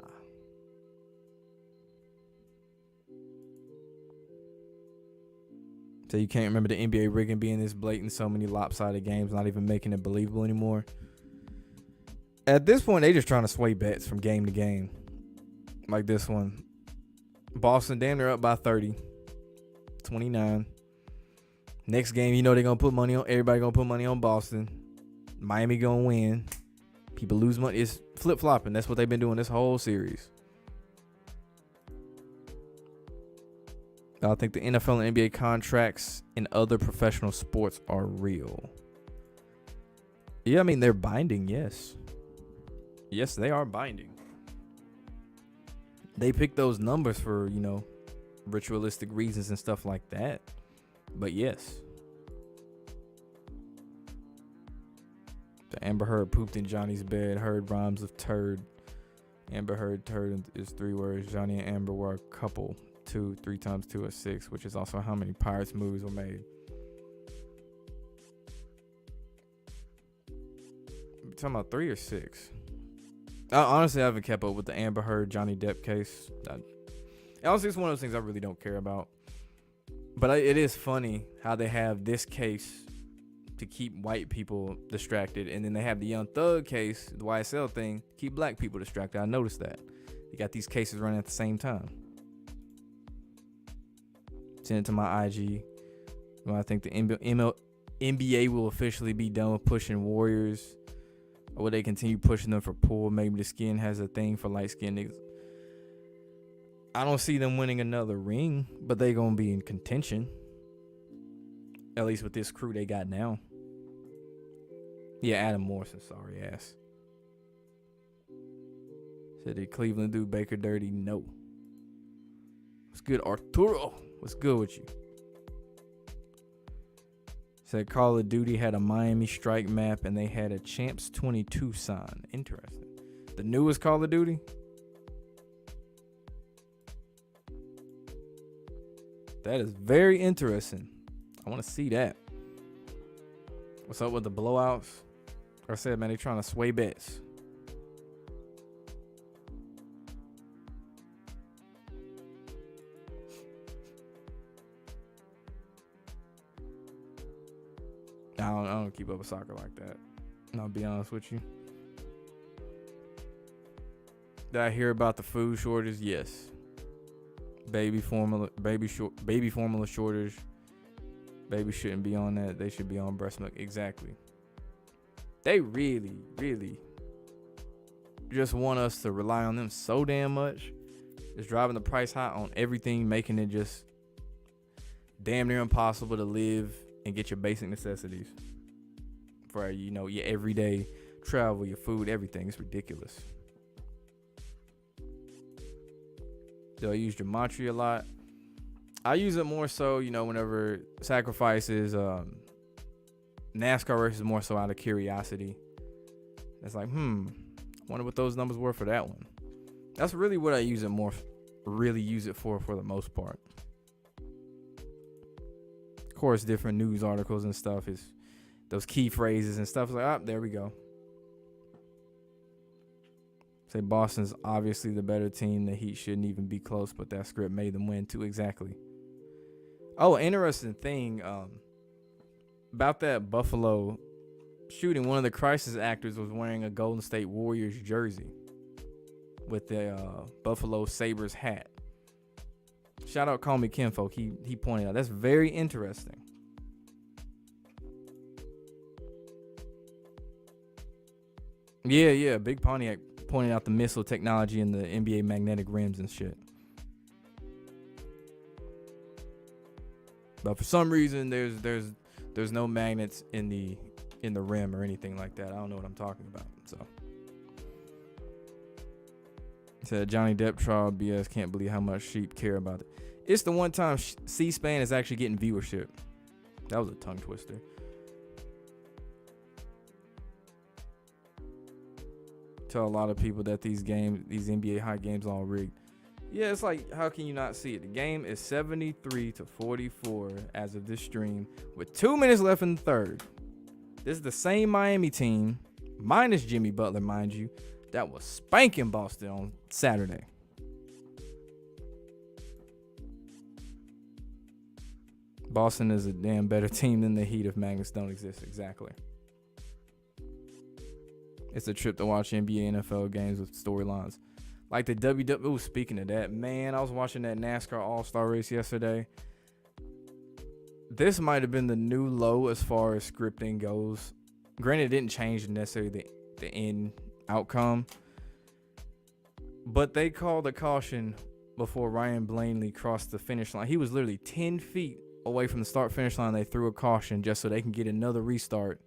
So you can't remember the NBA rigging being this blatant, so many lopsided games, not even making it believable anymore. At this point, they just trying to sway bets from game to game. Like this one. Boston, damn, they're up by 30. 29. Next game, they're going to put money on. Everybody going to put money on Boston. Miami going to win. People lose money. It's flip-flopping. That's what they've been doing this whole series. I think the NFL and NBA contracts in other professional sports are real. Yeah, I mean, they're binding, yes. Yes, they are binding. They pick those numbers for, ritualistic reasons and stuff like that. But yes. The Amber Heard pooped in Johnny's bed. Heard rhymes of turd. Amber Heard turd is 3 words. Johnny and Amber were a couple. 3 times 2 is 6, which is also how many Pirates movies were made. You're talking about 3 or 6? Honestly, I haven't kept up with the Amber Heard Johnny Depp case. Honestly, it's one of those things I really don't care about. But it is funny how they have this case to keep white people distracted, and then they have the Young Thug case, the YSL thing, to keep black people distracted. I noticed that. They got these cases running at the same time. Send it to my IG. Well, I think the NBA will officially be done with pushing Warriors. Or will they continue pushing them for pool? Maybe the skin has a thing for light-skinned niggas. I don't see them winning another ring, but they going to be in contention. At least with this crew they got now. Yeah, Adam Morrison, sorry ass. Said did Cleveland do Baker dirty? No. What's good, Arturo? What's good with you? Said Call of Duty had a Miami strike map and they had a Champs 22 sign. Interesting. The newest Call of Duty? That is very interesting. I want to see that. What's up with the blowouts? Like I said, man, they trying to sway bets. I don't keep up with soccer like that. I'll be honest with you. Did I hear about the food shortage? Yes. Baby formula shortage. Babies shouldn't be on that. They should be on breast milk. Exactly. They really, really just want us to rely on them so damn much. Just driving the price high on everything, making it just damn near impossible to live and get your basic necessities for your everyday travel, your food, everything. It's ridiculous. Do I use gematria a lot? I use it more so, whenever sacrifices, NASCAR races more so out of curiosity. It's like, wonder what those numbers were for that one. That's really what I use it for the most part. Of course, different news articles and stuff is those key phrases and stuff. It's like, there we go. Say Boston's obviously the better team. The Heat shouldn't even be close, but that script made them win too. Exactly. Oh, interesting thing about that Buffalo shooting. One of the crisis actors was wearing a Golden State Warriors jersey with the Buffalo Sabres hat. Shout out Call Me Kinfolk. He pointed out. That's very interesting. Yeah. Big Pontiac pointed out the missile technology and the NBA magnetic rims and shit. But for some reason, there's no magnets in the in the rim or anything like that. I don't know what I'm talking about. So, said Johnny Depp trial BS. Can't believe how much sheep care about it. It's the one time C-SPAN is actually getting viewership. That was a tongue twister. Tell a lot of people that these NBA high games, all rigged. Yeah, it's like, how can you not see it? The game is 73-44 as of this stream, with 2 minutes left in the third. This is the same Miami team, minus Jimmy Butler, mind you, that was spanking Boston on Saturday. Boston is a damn better team than the Heat if Magnets don't exist. Exactly. It's a trip to watch NBA, NFL games with storylines. Like the WWE. Speaking of that, man, I was watching that NASCAR All-Star race yesterday. This might have been the new low as far as scripting goes. Granted, it didn't change necessarily the end outcome. But they called a caution before Ryan Blaney crossed the finish line. He was literally 10 feet away from the start-finish line. They threw a caution just so they can get another restart.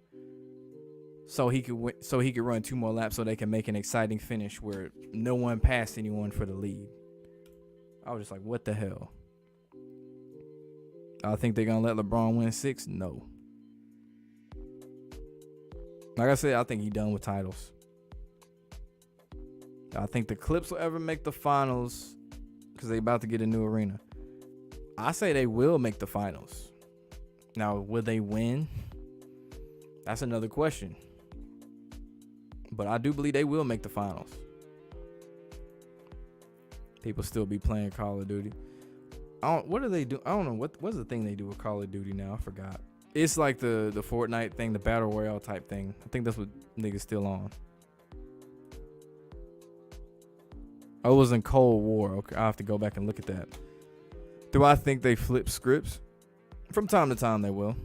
So he could run 2 more laps so they can make an exciting finish where no one passed anyone for the lead. I was just like, what the hell? I think they're going to let LeBron win 6? No. Like I said, I think he's done with titles. I think the Clips will ever make the finals because they're about to get a new arena. I say they will make the finals. Now, will they win? That's another question. But I do believe they will make the finals. People still be playing Call of Duty. What do they do? I don't know. What's the thing they do with Call of Duty now? I forgot. It's like the Fortnite thing, the Battle Royale type thing. I think that's what niggas still on. Oh, it was in Cold War. Okay, I'll have to go back and look at that. Do I think they flip scripts? From time to time, they will.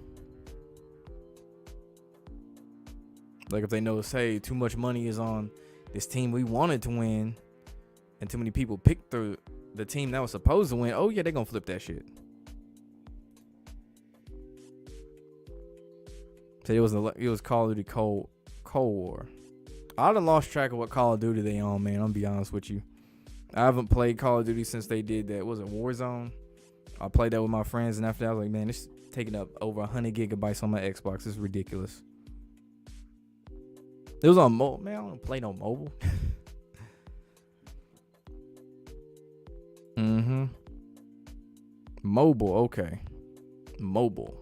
Like if they notice, hey, too much money is on this team we wanted to win, and too many people picked the team that was supposed to win. Oh yeah, they're gonna flip that shit. So it was Call of Duty Cold War. I done lost track of what Call of Duty they on, man. I'm gonna be honest with you. I haven't played Call of Duty since they did that. Was it Warzone? I played that with my friends, and after that, I was like, man, it's taking up over 100 gigabytes on my Xbox. It's ridiculous. It was on mobile. Man, I don't play no mobile. Mobile, okay. Mobile.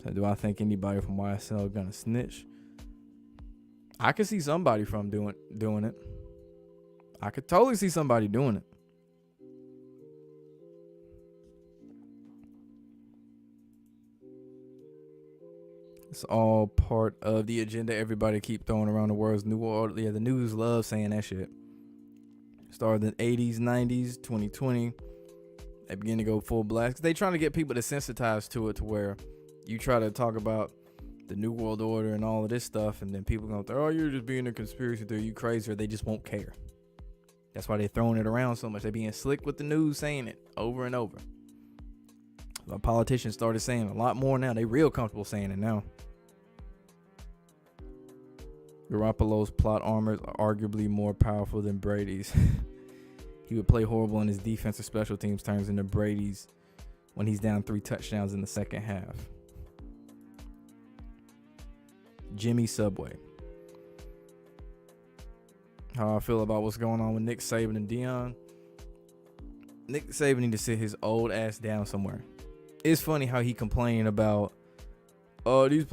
So do I think anybody from YSL gonna snitch? I could see somebody from doing it. I could totally see somebody doing it. It's all part of the agenda everybody keep throwing around the world's new world. Yeah, the news loves saying that shit. Started in the 80s, 90s, 2020. They begin to go full blast. They trying to get people to sensitize to it to where you try to talk about the New World Order and all of this stuff, and then people going, oh, you're just being a conspiracy theory, you crazy, or they just won't care. That's why they're throwing it around so much. They being slick with the news, saying it over and over. The politicians started saying a lot more now. They real comfortable saying it now. Garoppolo's plot armor is arguably more powerful than Brady's. He would play horrible in his defensive special teams turns into Brady's when he's down 3 touchdowns in the second half. Jimmy Subway. How I feel about what's going on with Nick Saban and Deion. Nick Saban need to sit his old ass down somewhere. It's funny how he complaining about, oh, these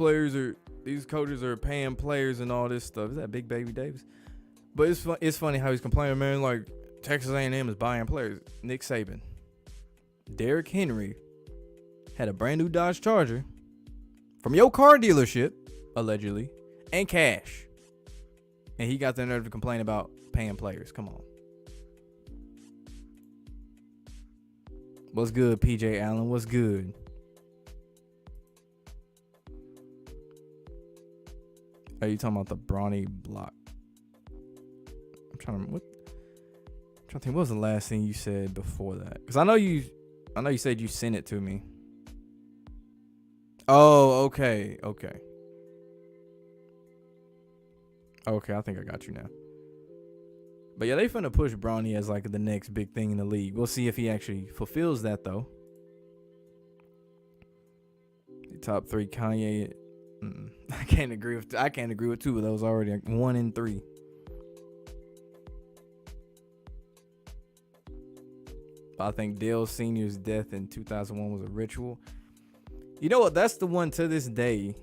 coaches are paying players and all this stuff. Is that Big Baby Davis? But it's funny how he's complaining, man, like Texas A&M is buying players. Nick Saban. Derrick Henry had a brand new Dodge Charger from your car dealership, allegedly, and cash. And he got the nerve to complain about paying players. Come on. What's good, PJ Allen? What's good? Are you talking about the Brawny block? I'm trying to think. What was the last thing you said before that? Because I know you said you sent it to me. Oh, okay. Okay. Okay, I think I got you now. But yeah, they finna push Bronny as like the next big thing in the league. We'll see if he actually fulfills that though. The top three, Kanye. I can't agree with two of those already. Like 1 and 3. I think Dale Sr.'s death in 2001 was a ritual. You know what? That's the one to this day.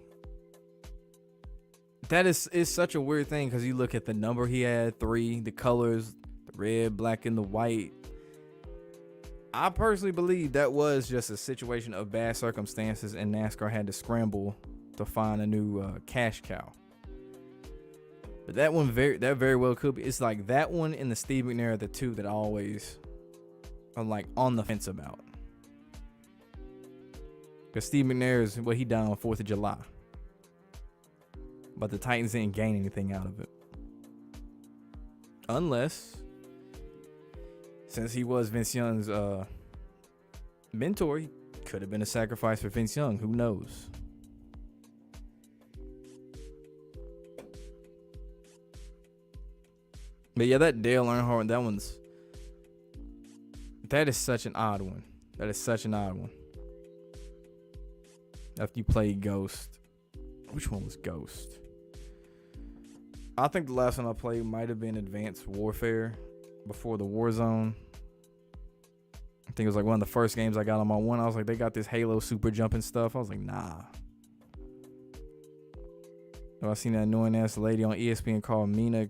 That is such a weird thing because you look at the number he had, 3, the colors, the red, black, and the white. I personally believe that was just a situation of bad circumstances, and NASCAR had to scramble to find a new cash cow. But that one very well could be. It's like that one and the Steve McNair are the two that I always I'm like on the fence about. Because Steve McNair is what he done on 4th of July. But the Titans didn't gain anything out of it. Unless, since he was Vince Young's mentor, he could have been a sacrifice for Vince Young. Who knows? But yeah, that Dale Earnhardt, that is such an odd one. After you played Ghost. Which one was Ghost? I think the last one I played might have been Advanced Warfare before the Warzone. I think it was like one of the first games I got on my one. I was like, they got this Halo super jumping stuff. I was like, nah. I seen that annoying ass lady on ESPN called Mina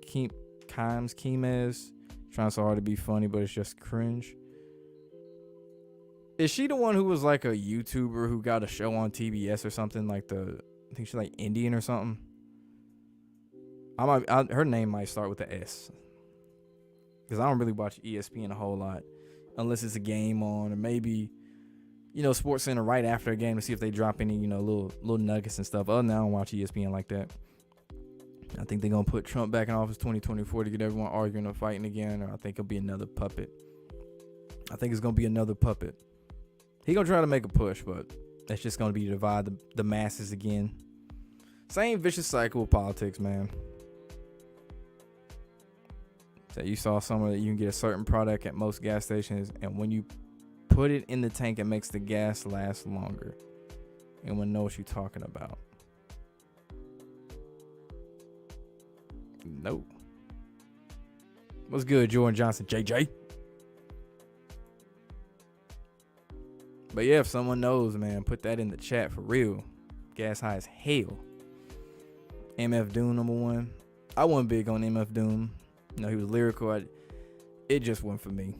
Kimez. Trying so hard to be funny, but it's just cringe. Is she the one who was like a YouTuber who got a show on TBS or something? I think she's like Indian or something. Her name might start with the S. Because I don't really watch ESPN a whole lot. Unless it's a game on, or maybe, Sports Center right after a game to see if they drop any, little nuggets and stuff. Other than that, I don't watch ESPN like that. I think they're going to put Trump back in office 2024 to get everyone arguing or fighting again. Or I think it'll be another puppet. I think it's going to be another puppet. He going to try to make a push, but that's just going to be to divide the masses again. Same vicious cycle of politics, man. So you saw somewhere that you can get a certain product at most gas stations, and when you put it in the tank, it makes the gas last longer. Anyone know what you're talking about? Nope. What's good, Jordan Johnson, JJ? But yeah, if someone knows, man, put that in the chat for real. Gas high as hell. MF Doom #1. I wasn't big on MF Doom. He was lyrical. It just wasn't for me.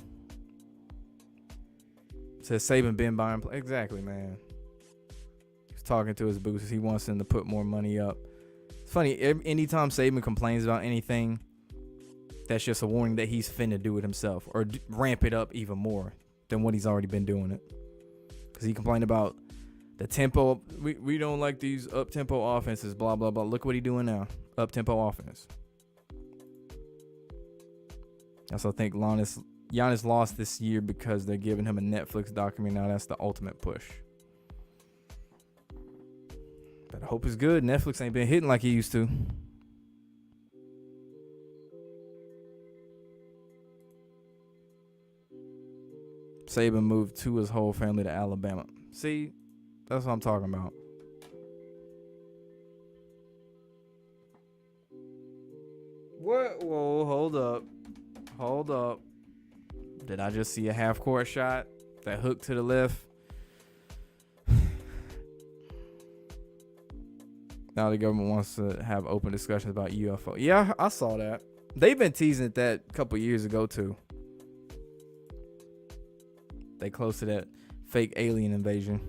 Says Saban been buying. Exactly, man. He's talking to his boosters. He wants them to put more money up. It's funny. Anytime Saban complains about anything, that's just a warning that he's finna do it himself or ramp it up even more than what he's already been doing it. Because he complained about the tempo. We don't like these up-tempo offenses, blah, blah, blah. Look what he's doing now. Up-tempo offense. I also think Giannis lost this year because they're giving him a Netflix documentary. Now that's the ultimate push. But I hope it's good. Netflix ain't been hitting like he used to. Saban moved to his whole family to Alabama. See, that's what I'm talking about. What? Whoa, hold up. Did I just see a half-court shot? That hook to the left? Now the government wants to have open discussions about UFO. Yeah, I saw that. They've been teasing that a couple years ago, too. They close to that fake alien invasion.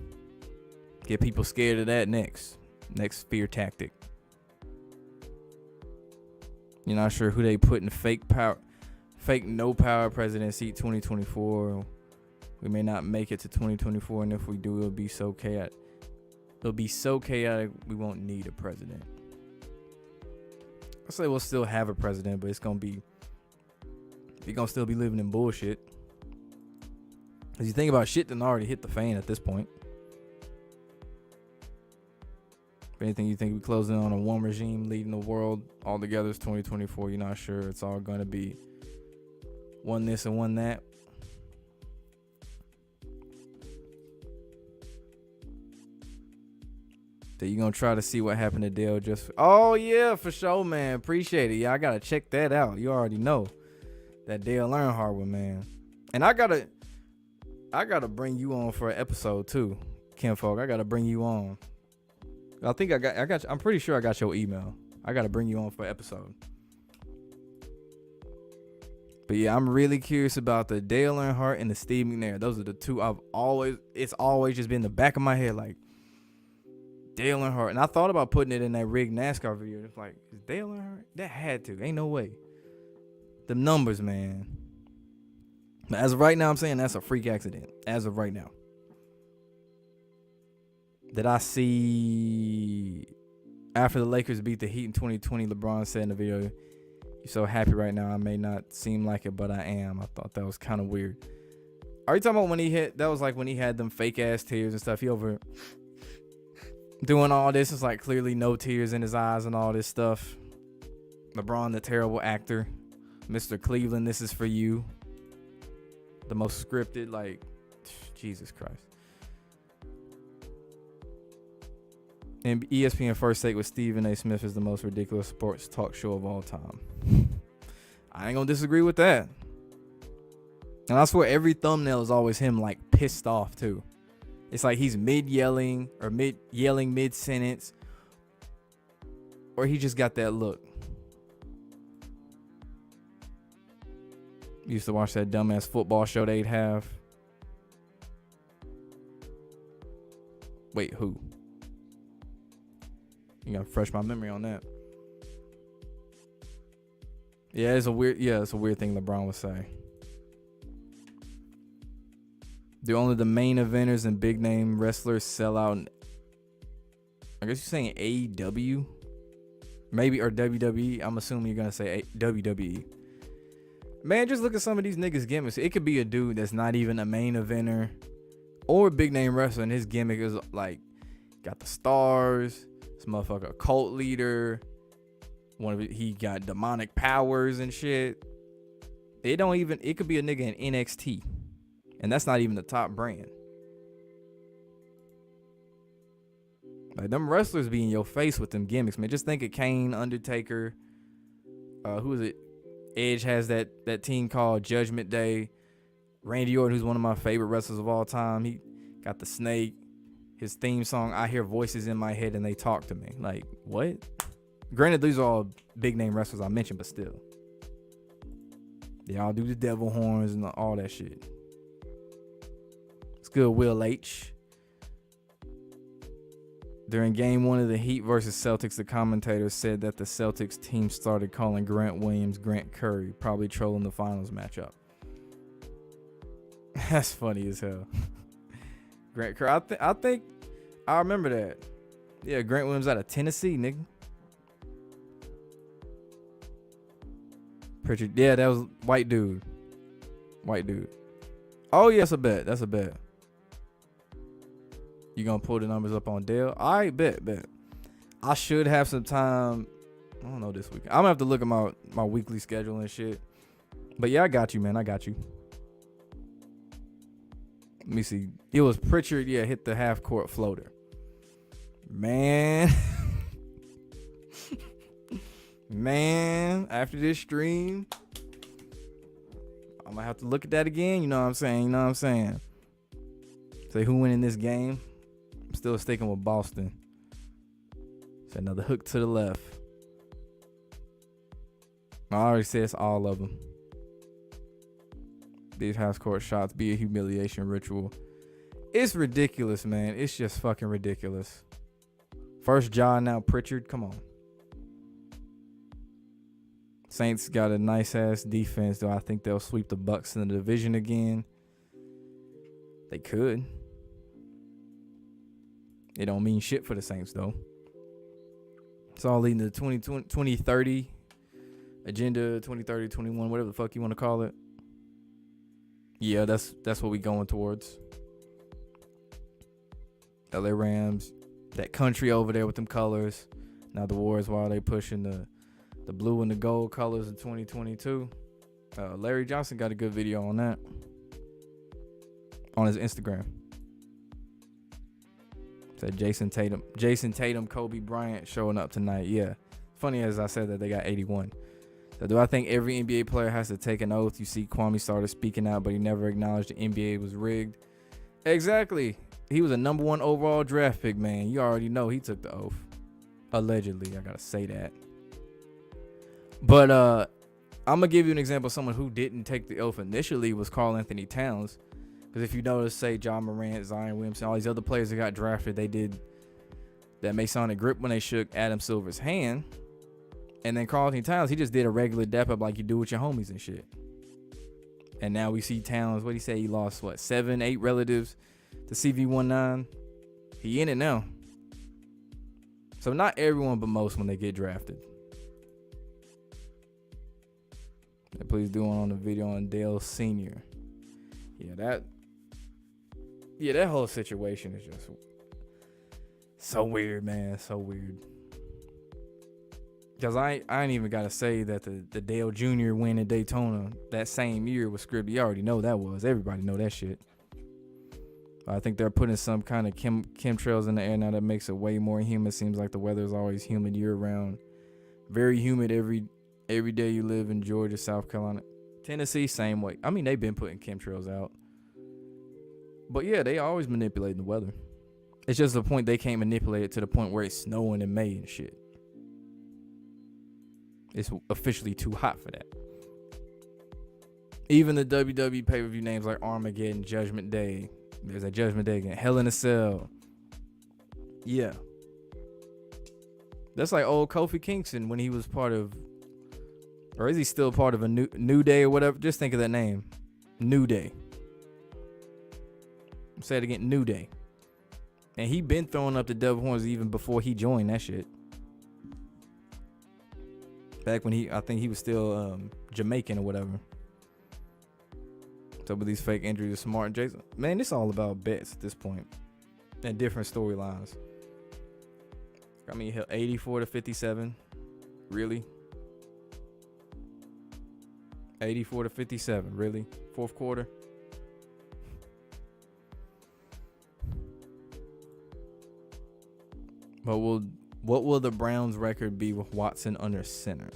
Get people scared of that next. Next fear tactic. You're not sure who they put in fake no power presidency 2024. We may not make it to 2024, and if we do, it'll be so chaotic. We won't need a president. I say we'll still have a president, but we're gonna still be living in bullshit. Cause you think about shit that already hit the fan at this point. If anything, you think we closing on a one regime leading the world all together? It's 2024. You're not sure. It's all going to be one this and one that. That you gonna try to see what happened to Dale just. Oh yeah, for sure, man. Appreciate it. Yeah, I gotta check that out. You already know that Dale Earnhardt one, man. And I gotta bring you on for an episode too, Kinfolk. I gotta bring you on. I think I got. I'm pretty sure I got your email. I gotta bring you on for an episode. But yeah, I'm really curious about the Dale Earnhardt and the Steve McNair. Those are the two it's always just been in the back of my head, like Dale Earnhardt. And I thought about putting it in that rigged NASCAR video. It's like, is Dale Earnhardt? That had to. Ain't no way. The numbers, man. But as of right now, I'm saying that's a freak accident. As of right now. Did I see after the Lakers beat the Heat in 2020, LeBron said in the video, "You're so happy right now. I may not seem like it, but I am." I thought that was kind of weird. Are you talking about when he hit? That was like when he had them fake ass tears and stuff. He over doing all this. It's like clearly no tears in his eyes and all this stuff. LeBron, the terrible actor. Mr. Cleveland, this is for you. The most scripted, like, Jesus Christ. And ESPN First Take with Stephen A. Smith is the most ridiculous sports talk show of all time. I ain't gonna disagree with that. And I swear every thumbnail is always him like pissed off too. It's like he's mid-yelling or mid-yelling mid-sentence. Or he just got that look. Used to watch that dumbass football show they'd have. Wait, who? You gotta refresh my memory on that. Yeah, it's a weird thing LeBron would say. Do only the main eventers and big name wrestlers sell out? I guess you're saying AEW? Maybe, or WWE. I'm assuming you're gonna say WWE. Man, just look at some of these niggas' gimmicks. It could be a dude that's not even a main eventer or a big name wrestler, and his gimmick is like got the stars, this motherfucker a cult leader, he got demonic powers and shit. It could be a nigga in NXT, and that's not even the top brand. Like, them wrestlers be in your face with them gimmicks, man. Just think of Kane, Undertaker. Who is it? Edge has that team called Judgment Day. Randy Orton, who's one of my favorite wrestlers of all time, he got the snake. His theme song, I hear voices in my head and they talk to me. Like, what? Granted, these are all big name wrestlers I mentioned, but still. They all do the devil horns and all that shit. It's good, Will H. During game 1 of the Heat versus Celtics, the commentators said that the Celtics team started calling Grant Williams Grant Curry, probably trolling the finals matchup. That's funny as hell. Grant Curry, I think I remember that. Yeah, Grant Williams out of Tennessee, nigga. Pritchard, yeah, that was white dude. Oh yeah, that's a bet. You gonna pull the numbers up on Dale? All right, bet. I should have some time. I don't know this week. I'm gonna have to look at my weekly schedule and shit. But yeah, I got you, man. I got you. Let me see. It was Pritchard. Yeah, hit the half court floater. Man. Man, after this stream, I'm gonna have to look at that again. You know what I'm saying? Say who win in this game. I'm still sticking with Boston. It's another hook to the left. I already said it's all of them. These half court shots be a humiliation ritual. It's ridiculous, man. It's just fucking ridiculous. First Ja, now Pritchard. Come on. Saints got a nice ass defense, though. I think they'll sweep the Bucks in the division again. They could. It don't mean shit for the Saints, though. It's all leading to 2030 agenda, 2030, 21, whatever the fuck you want to call it. Yeah, that's what we going towards. LA Rams. that country over there with them colors. Now the Warriors, while they pushing the blue and the gold colors in 2022. Larry Johnson got a good video on that on his Instagram. Said Jason Tatum, Kobe Bryant showing up tonight. Yeah, funny as I said that they got 81. So do I think every NBA player has to take an oath? You see Kwame started speaking out, but he never acknowledged the NBA was rigged. Exactly. He was a number 1 overall draft pick, man. You already know he took the oath. Allegedly, I gotta say that. But I'm gonna give you an example of someone who didn't take the oath initially was Karl-Anthony Towns. Because if you notice, say Ja Morant, Zion Williamson, all these other players that got drafted, they did that Masonic grip when they shook Adam Silver's hand. And then Karl-Anthony Towns, he just did a regular dap up like you do with your homies and shit. And now we see Towns, what he say, he lost 7, 8 relatives to CV19. He in it now. So not everyone, but most when they get drafted. And please do one on the video on Dale Sr. Yeah, that whole situation is just so weird, man. So weird. Because I ain't even got to say that the Dale Jr. win at Daytona that same year was scripted. You already know that was. Everybody know that shit. I think they're putting some kind of chemtrails in the air now that makes it way more humid. Seems like the weather is always humid year round. Very humid every day you live in Georgia, South Carolina. Tennessee, same way. I mean, they've been putting chemtrails out. But yeah, they always manipulating the weather. It's just the point they can't manipulate it to the point where it's snowing in May and shit. It's officially too hot for that. Even the WWE pay-per-view names like Armageddon, Judgment Day. There's a Judgment Day again. Hell in a Cell. Yeah. That's like old Kofi Kingston when he was part of, or is he still part of a New Day or whatever? Just think of that name. New Day. Say it again, New Day. And he been throwing up the devil horns even before he joined that shit. Back when I think he was still Jamaican or whatever. So with these fake injuries of Smart and Jason, man, it's all about bets at this point and different storylines. I mean, 84 to 57, really? 84 to 57, really? Fourth quarter. But what will the Browns' record be with Watson under center?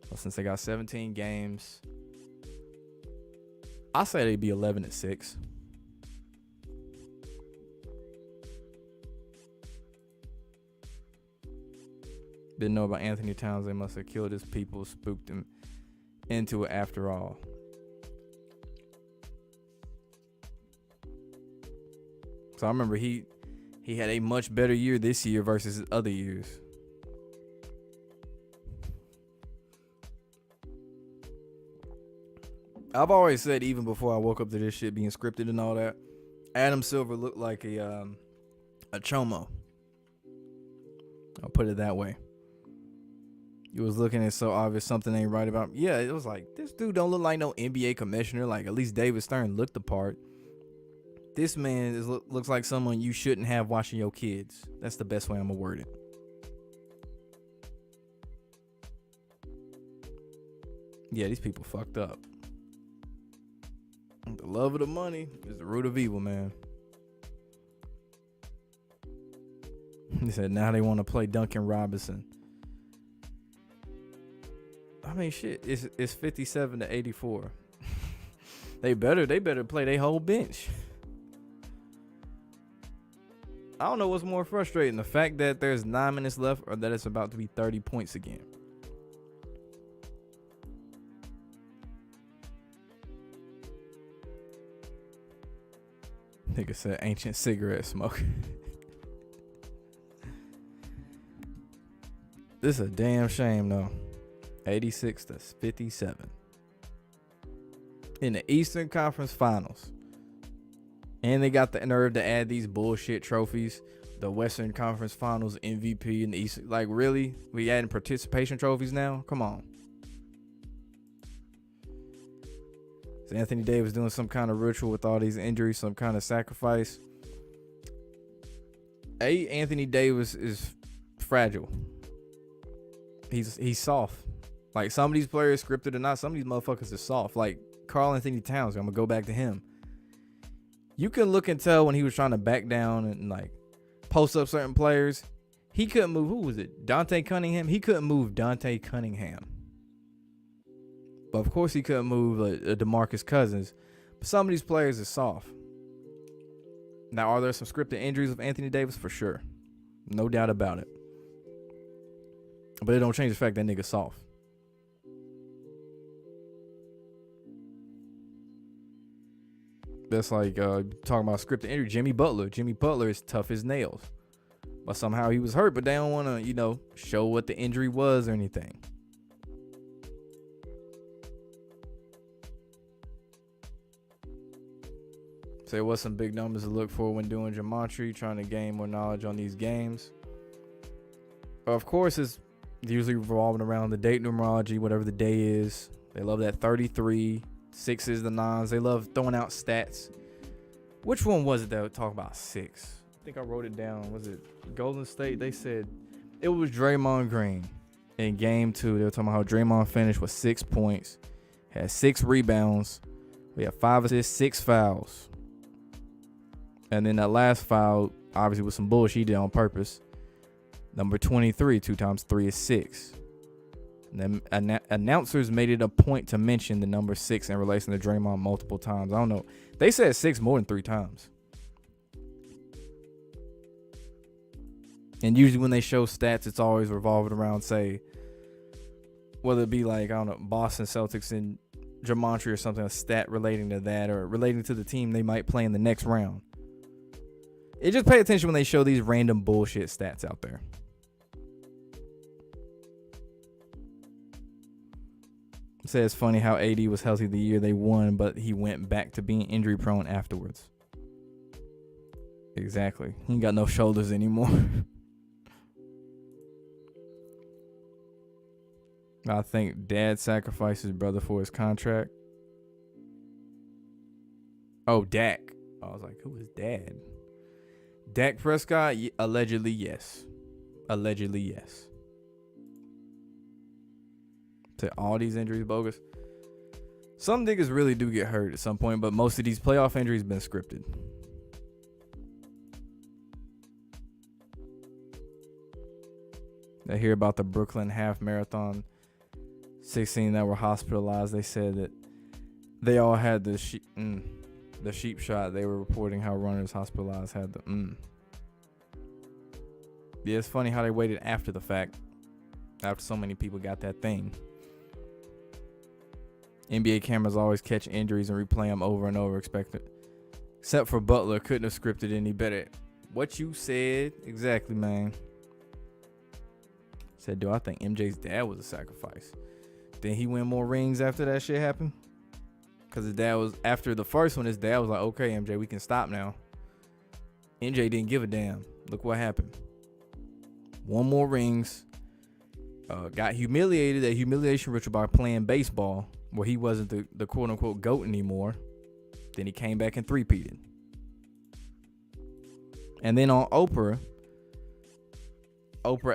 Well, since they got 17 games, I say they'd be 11-6. Didn't know about Anthony Towns. They must have killed his people, spooked him into it after all. So I remember he had a much better year this year versus his other years. I've always said, even before I woke up to this shit being scripted and all that, Adam Silver looked like a chomo. I'll put it that way. He was looking at so obvious something ain't right about him. Yeah, it was like, this dude don't look like no NBA commissioner. Like, at least David Stern looked the part. This man looks like someone you shouldn't have watching your kids. That's the best way I'm gonna word it. Yeah, these people fucked up. The love of the money is the root of evil, man. He said now they want to play Duncan Robinson. I mean, shit, it's 57 to 84. They better play their whole bench. I don't know what's more frustrating, the fact that there's 9 minutes left or that it's about to be 30 points again. Nigga said ancient cigarette smoke. This is a damn shame though. 86 to 57. In the Eastern Conference Finals. And they got the nerve to add these bullshit trophies. The Western Conference Finals MVP and the East. Like, really? We adding participation trophies now? Come on. Is Anthony Davis doing some kind of ritual with all these injuries? Some kind of sacrifice? Anthony Davis is fragile. He's soft. Like, some of these players, scripted or not, some of these motherfuckers are soft. Like Karl-Anthony Towns, I'm gonna go back to him. You can look and tell when he was trying to back down and like post up certain players. He couldn't move. Who was it? Dante Cunningham. He couldn't move Dante Cunningham. But of course he couldn't move DeMarcus Cousins. But some of these players are soft. Now, are there some scripted injuries with Anthony Davis? For sure. No doubt about it. But it don't change the fact that nigga's soft. That's like talking about scripted injury. Jimmy Butler. Jimmy Butler is tough as nails. But somehow he was hurt, but they don't want to, show what the injury was or anything. Say what's some big numbers to look for when doing gematria, trying to gain more knowledge on these games. Of course, it's usually revolving around the date numerology, whatever the day is. They love that 33, 6s, the 9s. They love throwing out stats. Which one was it that would talk about 6? I think I wrote it down. Was it Golden State? They said it was Draymond Green in game 2. They were talking about how Draymond finished with 6 points, had 6 rebounds. We had 5 assists, 6 fouls. And then that last foul, obviously, was some bullshit he did on purpose. Number 23, 2 times 3 is 6. And then announcers made it a point to mention the number 6 in relation to Draymond multiple times. I don't know. They said 6 more than 3 times. And usually when they show stats, it's always revolving around, say, whether it be like, I don't know, Boston Celtics and gematria or something, a stat relating to that or relating to the team they might play in the next round. It just pay attention when they show these random bullshit stats out there. It says it's funny how AD was healthy the year they won, but he went back to being injury prone afterwards. Exactly. He ain't got no shoulders anymore. I think dad sacrificed his brother for his contract. Oh, Dak. I was like, who is dad? Dak Prescott? Allegedly, yes. Allegedly, yes. To all these injuries bogus. Some niggas really do get hurt at some point, but most of these playoff injuries been scripted. I hear about the Brooklyn half marathon. 16 that were hospitalized. They said that they all had the sheep shot. They were reporting how runners hospitalized had the Yeah, it's funny how they waited after the fact. After so many people got that thing. NBA cameras always catch injuries and replay them over and over, except for Butler. Couldn't have scripted any better. What you said. Exactly, man. Said, do I think MJ's dad was a sacrifice? Then he win more rings after that shit happened? Because his dad was, after the first one, his dad was like, okay, MJ, we can stop now. MJ didn't give a damn. Look what happened. Won more rings. Got humiliated. That humiliation ritual by playing baseball, where he wasn't the quote-unquote GOAT anymore. Then he came back and three-peated. And then on Oprah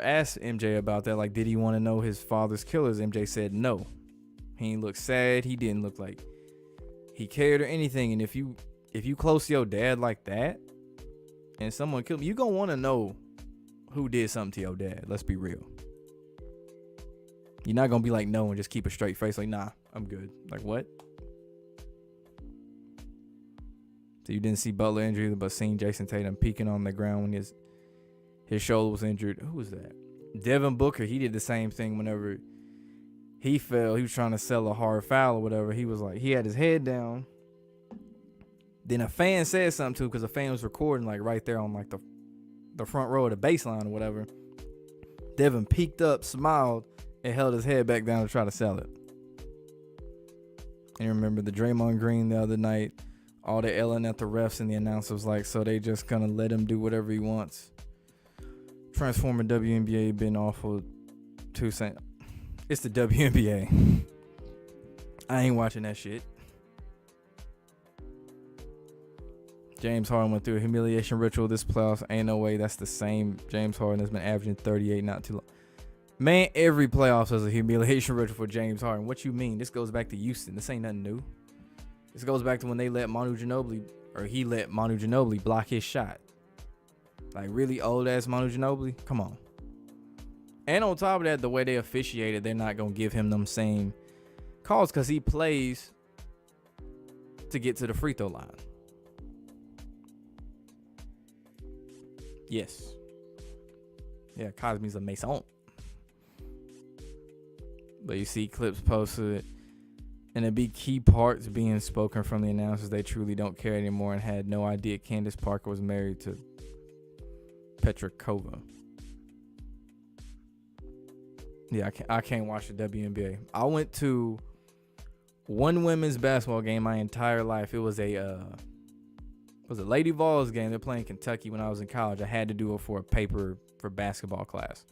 asked MJ about that. Like, did he want to know his father's killers? MJ said no. He didn't look sad. He didn't look like he cared or anything. And if you close to your dad like that, and someone killed him, you gonna want to know who did something to your dad. Let's be real. You're not gonna be like no and just keep a straight face. Like, nah, I'm good. Like, what? So you didn't see Butler injured, but seen Jason Tatum peeking on the ground when his shoulder was injured. Who was that? Devin Booker. He did the same thing whenever he fell. He was trying to sell a hard foul or whatever. He was like, he had his head down. Then a fan said something to him because a fan was recording like right there on like the front row of the baseline or whatever. Devin peeked up, smiled, and held his head back down to try to sell it. And remember the Draymond Green the other night, all the yelling at the refs, and the announcer was like, so they just gonna let him do whatever he wants. Transforming WNBA been awful too. Saying it's the WNBA. I ain't watching that shit. James Harden went through a humiliation ritual this playoffs. Ain't no way that's the same James Harden that's been averaging 38 not too long. Man, every playoffs is a humiliation ritual for James Harden. What you mean? This goes back to Houston. This ain't nothing new. This goes back to when they let Manu Ginobili, or he let Manu Ginobili block his shot. Like really old ass Manu Ginobili. Come on. And on top of that, the way they officiated, they're not gonna give him them same calls because he plays to get to the free throw line. Yes. Yeah, Cosme's a Mason. But you see clips posted, and it be key parts being spoken from the announcers. They truly don't care anymore and had no idea Candace Parker was married to Petrikova. Yeah, I can't watch the WNBA. I went to one women's basketball game my entire life. It was a Lady Vols game. They're playing Kentucky when I was in college. I had to do it for a paper for basketball class.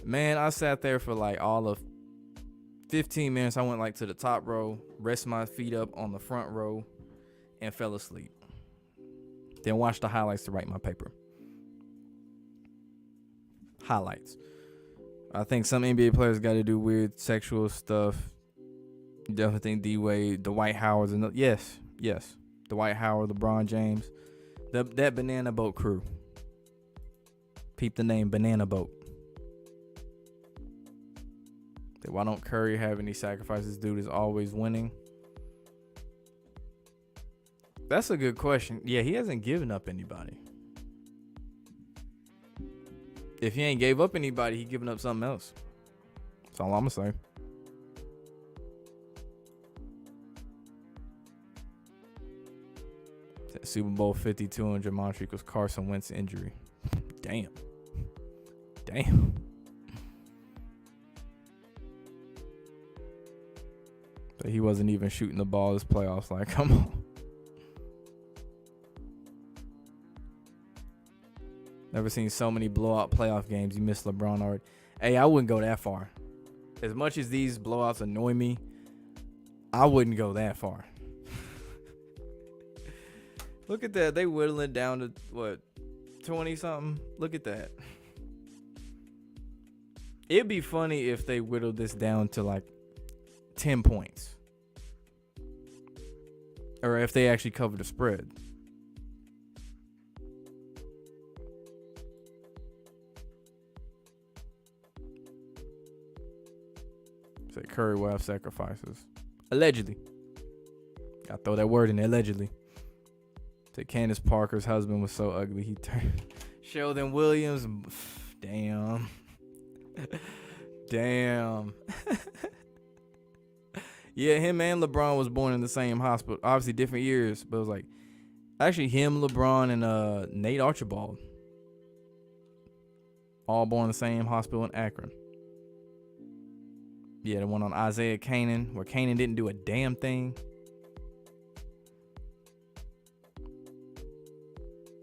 Man, I sat there for like all of 15 minutes. I went like to the top row, rested my feet up on the front row, and fell asleep. Then watched the highlights to write my paper. Highlights. I think some NBA players got to do weird sexual stuff. Definitely think D-Wade, Dwight Howard, and yes, Dwight Howard, LeBron James, that Banana Boat crew. Peep the name Banana Boat. Why don't Curry have any sacrifices? Dude is always winning. That's a good question. Yeah, he hasn't given up anybody. If he ain't gave up anybody, he giving up something else. That's all I'm gonna say. Super Bowl 52 and Gematria was Carson Wentz injury. Damn. But he wasn't even shooting the ball this playoffs. Like, come on. Never seen so many blowout playoff games. You missed LeBron already. Hey, I wouldn't go that far. As much as these blowouts annoy me, I wouldn't go that far. Look at that. They whittling down to, what, 20-something? Look at that. It'd be funny if they whittled this down to, like, 10 points. Or if they actually covered the spread. Say Curry will have sacrifices. Allegedly. Gotta throw that word in there, allegedly. Say Candace Parker's husband was so ugly he turned Sheldon Williams. Damn. Yeah, him and LeBron was born in the same hospital. Obviously different years, but it was like actually him, LeBron, and Nate Archibald. All born in the same hospital in Akron. Yeah, the one on Isaiah Canaan, where Canaan didn't do a damn thing.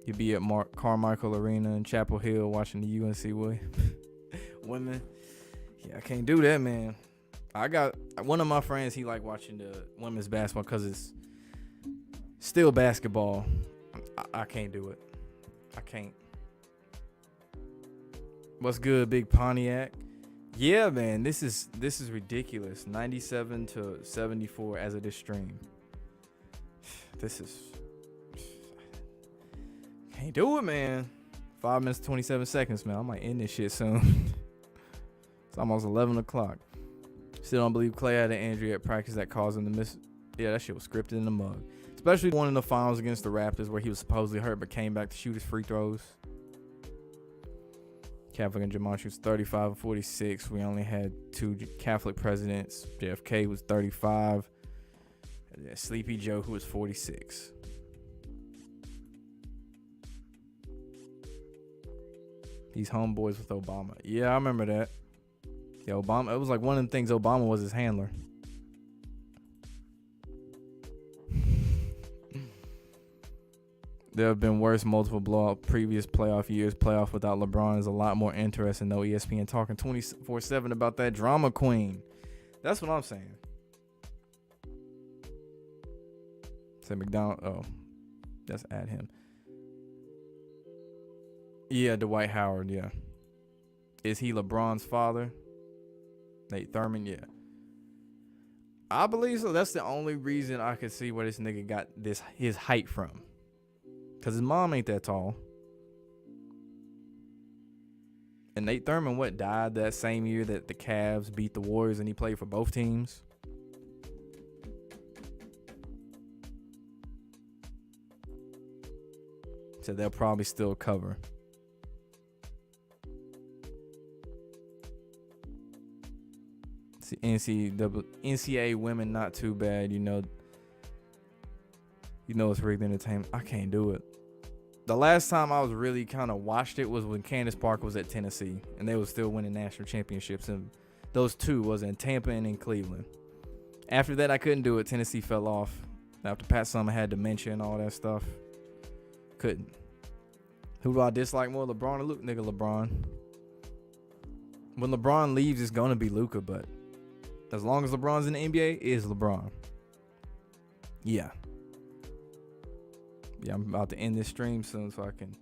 You'd be at Carmichael Arena in Chapel Hill watching the UNC women. Yeah, I can't do that, man. I got one of my friends, he like watching the women's basketball because it's still basketball. I can't do it. I can't. What's good, Big Pontiac? Yeah, man, this is ridiculous. 97 to 74 as of this stream. This is... Can't do it, man. 5 minutes, 27 seconds, man. I might end this shit soon. It's almost 11 o'clock. Still don't believe Clay had an injury at practice that caused him to miss. Yeah, that shit was scripted in the mug. Especially one in the finals against the Raptors where he was supposedly hurt but came back to shoot his free throws. Catholic and Gematria was 35 and 46. We only had 2 Catholic presidents. JFK was 35. And then Sleepy Joe, who was 46. He's homeboys with Obama. Yeah, I remember that. Yeah, Obama. It was like one of the things Obama was his handler. There have been worse multiple blowout previous playoff years. Playoff without LeBron is a lot more interesting. No ESPN talking 24/7 about that drama queen. That's what I'm saying. Say McDonald. Oh, Let's add him. Yeah, Dwight Howard, yeah. Is he LeBron's father? Nate Thurman, yeah. I believe so. That's the only reason I could see where this nigga got his height from. Because his mom ain't that tall. And Nate Thurman, died that same year that the Cavs beat the Warriors and he played for both teams? So they'll probably still cover. NCAA women not too bad, you know it's rigged entertainment. I can't do it. The last time I was really kind of watched it was when Candace Parker was at Tennessee and they were still winning national championships, and those two was in Tampa and in Cleveland. After that I couldn't do it. Tennessee fell off. After Pat Summer had dementia and all that stuff. Couldn't. Who do I dislike more, LeBron or Luka? Nigga, LeBron. When LeBron leaves, it's gonna be Luka, but as long as LeBron's in the NBA, it is LeBron. Yeah. Yeah, I'm about to end this stream soon so I can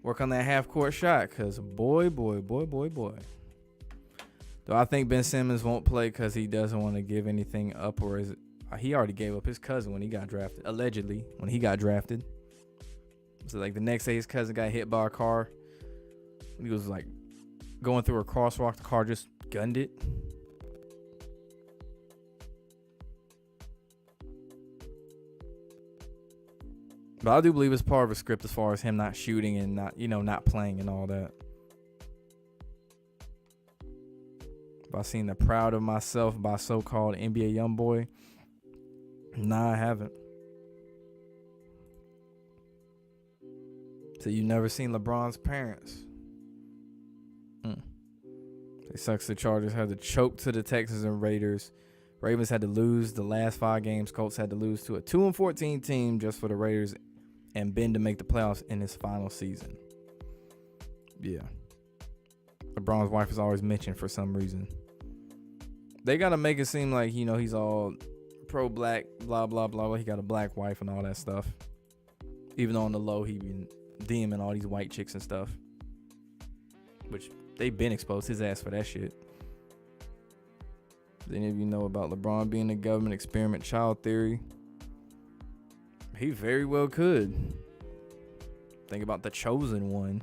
work on that half-court shot. Because boy. Do I think Ben Simmons won't play because he doesn't want to give anything up? Or is it he already gave up his cousin when he got drafted? Allegedly, when he got drafted. So, like, the next day his cousin got hit by a car. He was, like, going through a crosswalk. The car just gunned it. But I do believe it's part of a script as far as him not shooting and not playing and all that. Have I seen the Proud of Myself by so-called NBA YoungBoy? Nah, I haven't. So you never seen LeBron's parents? It sucks the Chargers had to choke to the Texans and Raiders. Ravens had to lose the last 5 games. Colts had to lose to a 2-14 team just for the Raiders and Ben to make the playoffs in his final season. Yeah. LeBron's wife is always mentioned for some reason. They got to make it seem like, he's all pro-black, blah, blah, blah. He got a black wife and all that stuff. Even though on the low, he been DMing all these white chicks and stuff. Which they've been exposed his ass for that shit. Does any of you know about LeBron being a government experiment child theory? He very well could. Think about the chosen one.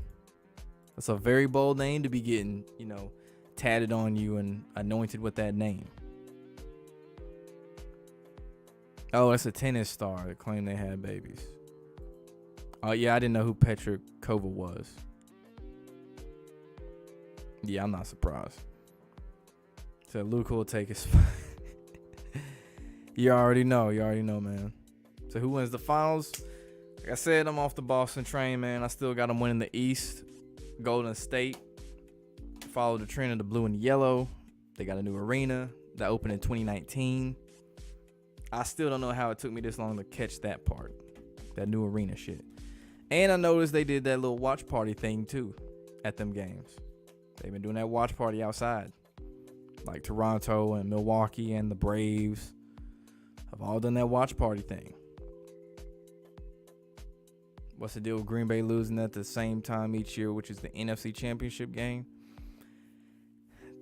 That's a very bold name to be getting, tatted on you and anointed with that name. Oh, that's a tennis star that claimed they had babies. Oh, yeah, I didn't know who Petra Kova was. Yeah, I'm not surprised. So Luka will take his spot. You already know, man. So who wins the finals? Like I said, I'm off the Boston train, man. I still got them winning the East. Golden State. Follow the trend of the blue and yellow. They got a new arena that opened in 2019. I still don't know how it took me this long to catch that part. That new arena shit. And I noticed they did that little watch party thing too at them games. They've been doing that watch party outside. Like Toronto and Milwaukee and the Braves have all done that watch party thing. What's the deal with Green Bay losing at the same time each year, which is the NFC Championship game?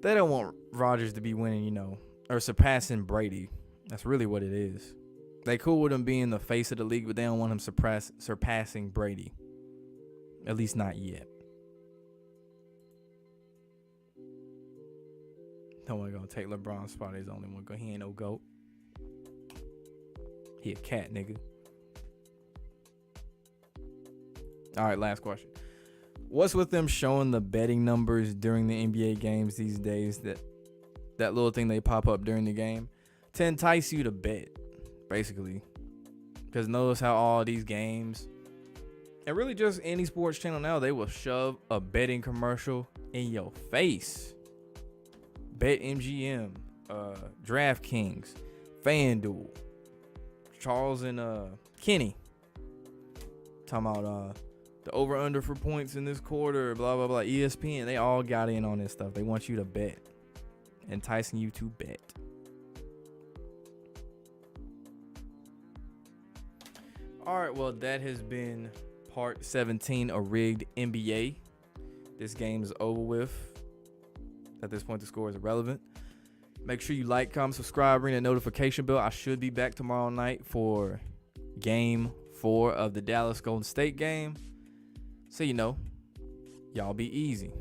They don't want Rodgers to be winning, or surpassing Brady. That's really what it is. They cool with him being the face of the league, but they don't want him surpassing Brady. At least not yet. No one gonna take LeBron's spot. He's the only one. He ain't no GOAT. He a cat, nigga. All right, last question. What's with them showing the betting numbers during the NBA games these days? That little thing they pop up during the game to entice you to bet, basically. Because notice how all these games, and really just any sports channel now, they will shove a betting commercial in your face. BetMGM, DraftKings, FanDuel, Charles and Kenny. Talking about the over-under for points in this quarter, blah, blah, blah. ESPN, they all got in on this stuff. They want you to bet. Enticing you to bet. All right, well, that has been part 17 of Rigged NBA. This game is over with. At this point, the score is irrelevant. Make sure you like, comment, subscribe, ring the notification bell. I should be back tomorrow night for game 4 of the Dallas Golden State game. So, y'all be easy.